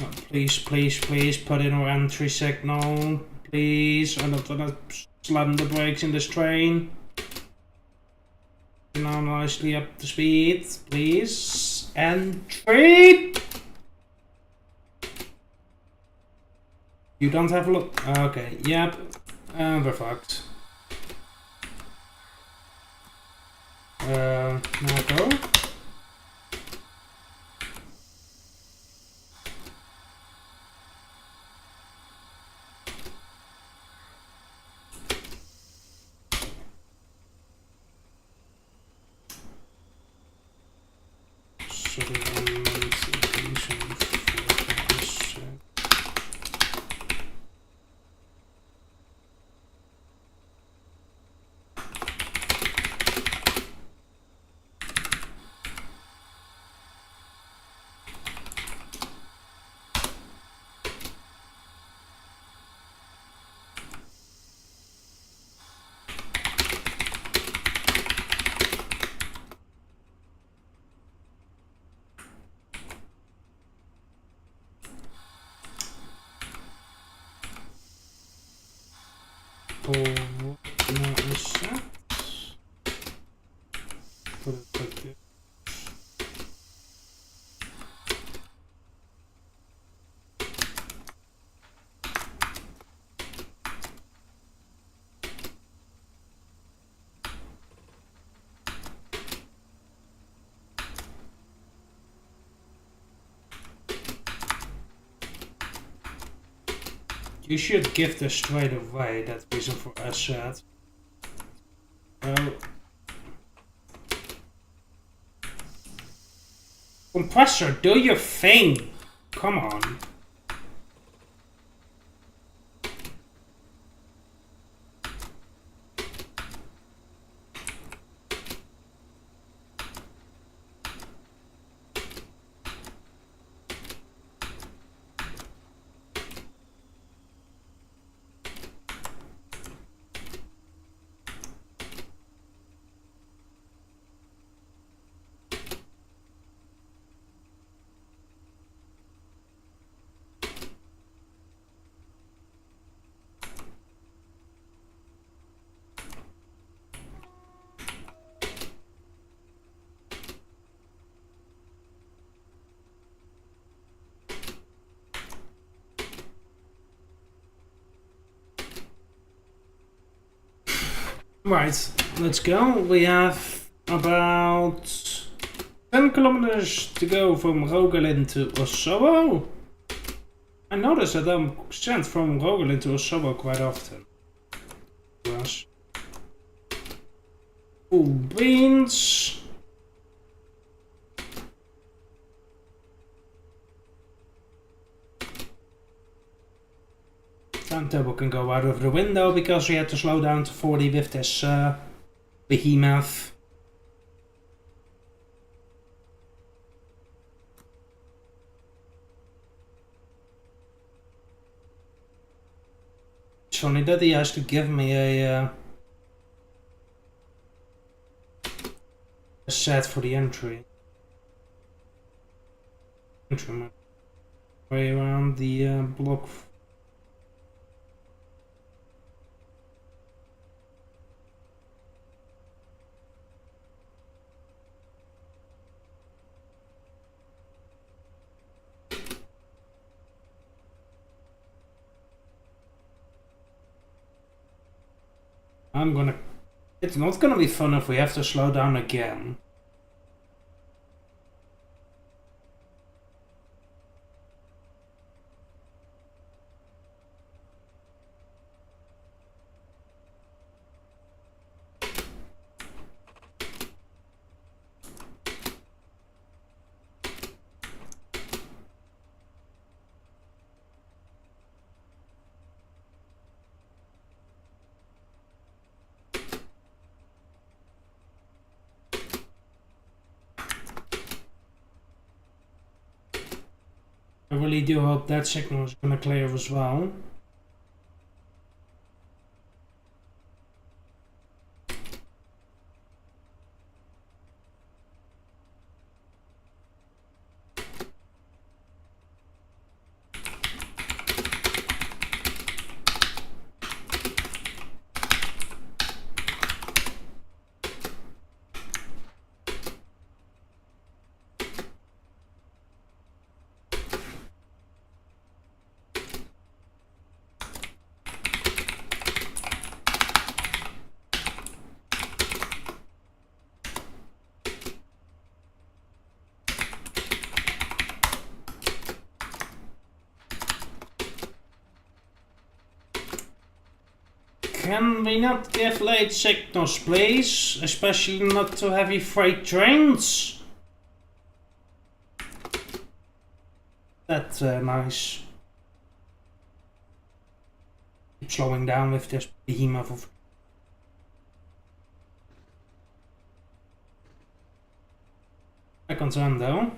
Oh, please, please, please put in our entry signal. Please, I'm not gonna slam the brakes in this train. Now nicely up to speed, please. Entry! You don't have a look. Okay, yep. And we're fucked. Now go. You should give this straight away, that reason for asset. Compressor, do your thing! Come on. Right, let's go. We have about 10 kilometers to go from Rogalin to Osobo. I notice that I'm sent from Rogalin to Osobo quite often. Yes. Cool beans. Timetable can go out of the window because we had to slow down to 40 with this behemoth. It's funny that he has to give me a set for the entry. Way around the block. It's not gonna be fun if we have to slow down again. I really do hope that signal is gonna clear as well. Can we not give late signals, please? Especially not to heavy freight trains. That's nice. Keep slowing down with this behemoth of... Back on time though.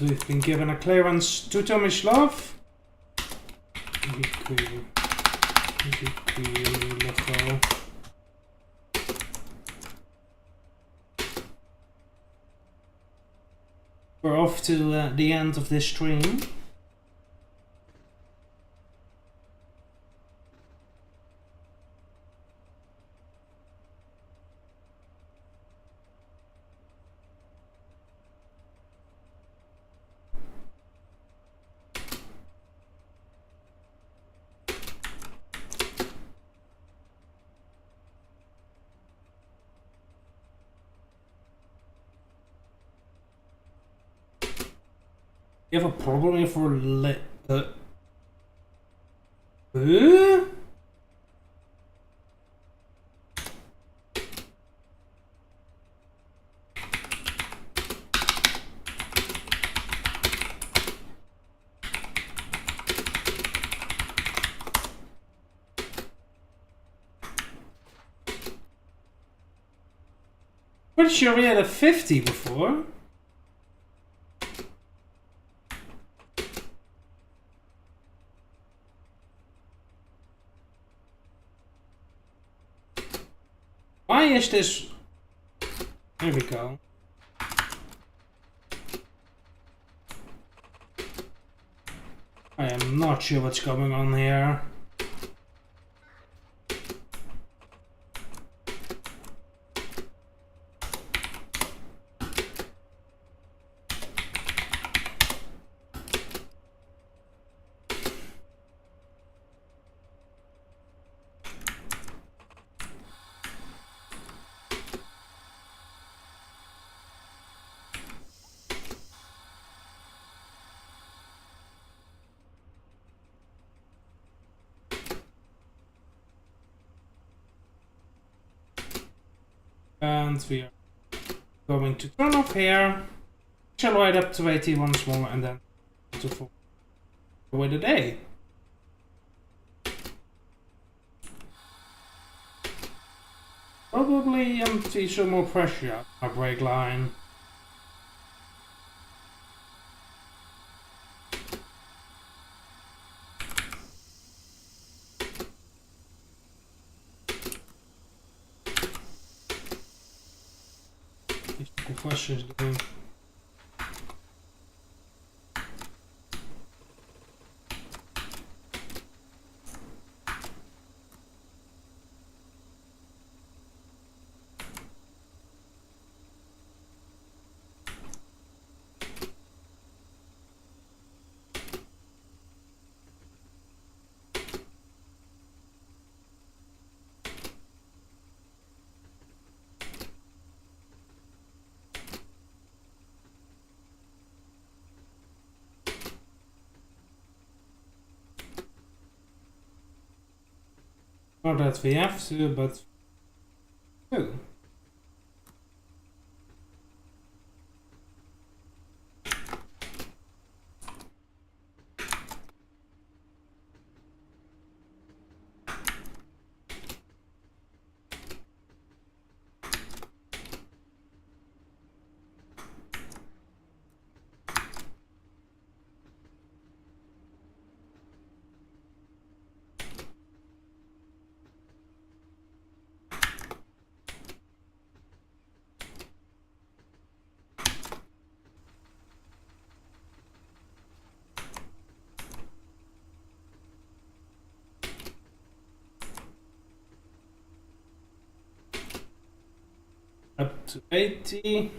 We've been given a clearance to Tomislav. We're off to the end of this stream. You have a problem if we're Pretty sure we had a 50 before. Why is this... There we go. I am not sure what's going on here. And we are going to turn off here. Shall light up to 80 once more and then to fall away the day. Probably empty some more pressure out my brake line. These compressors doing. Not that we have to, but do. Up to 80.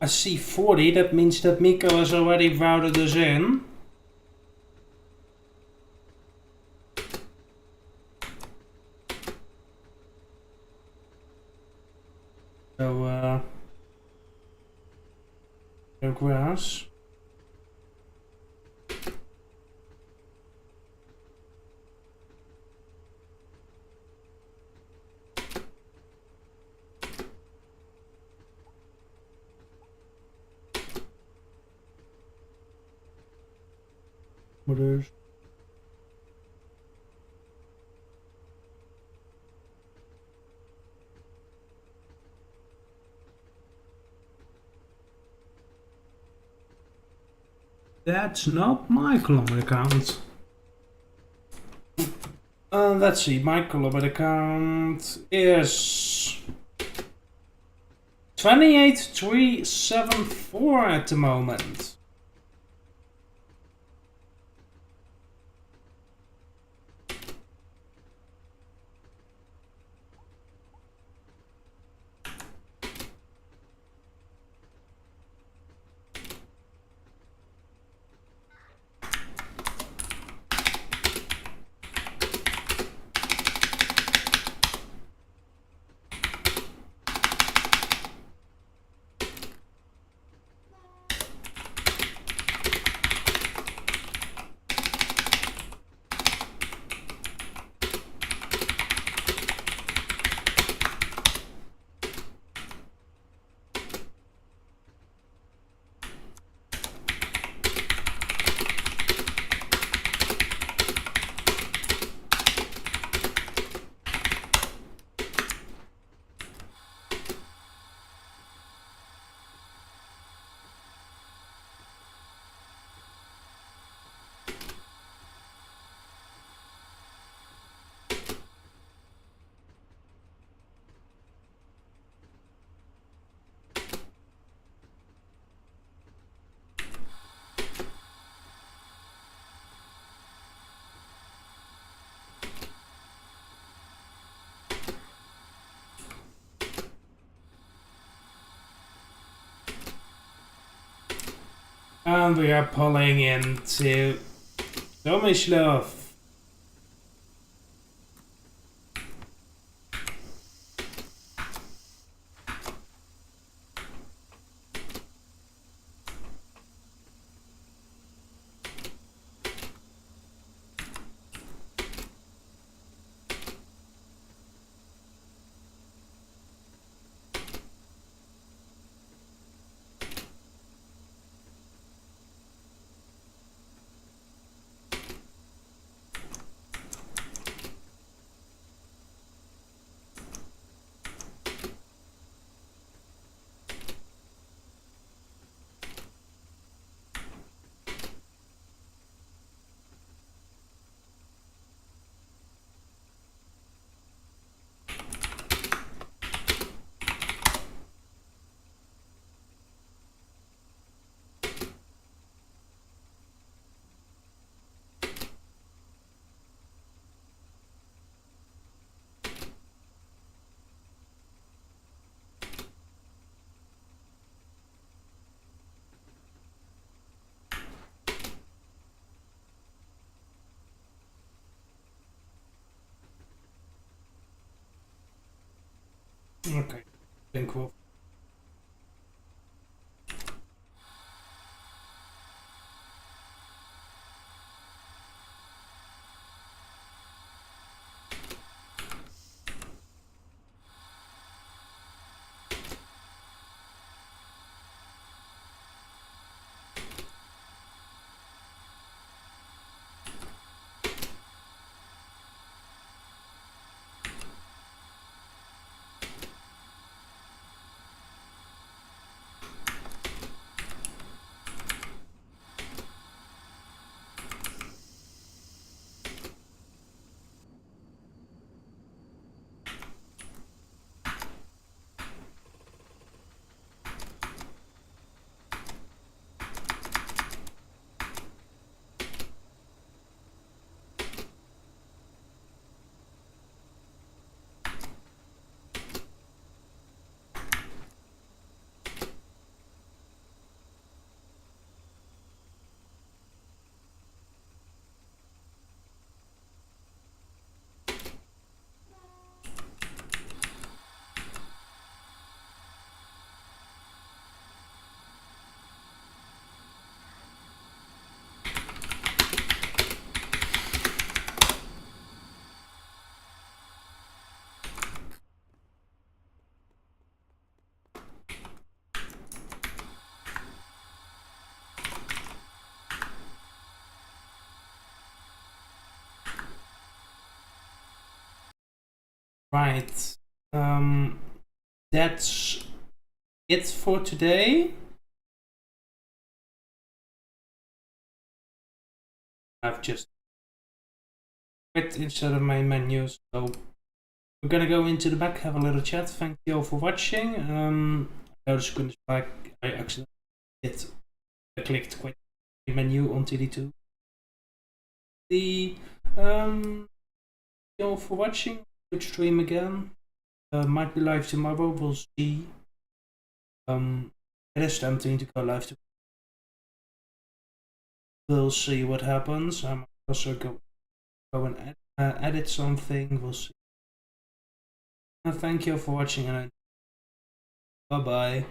I see 40, that means that Miko has already routed us in. So, grass. Motors. That's not my kilometer count. Let's see, my kilometer count is 28,374 at the moment. And we are pulling into Domislov. Okay, think we'll. Right. That's it for today. I've just quit instead of my menu, so we're gonna go into the back, have a little chat. Thank you all for watching. I was gonna back. I actually did. I clicked quit the menu on TD2. Thank you all for watching. Good stream again. Might be live tomorrow. We'll see. It is tempting to go live tomorrow. We'll see what happens. I'm also go and edit something. We'll see. Thank you for watching, and bye bye.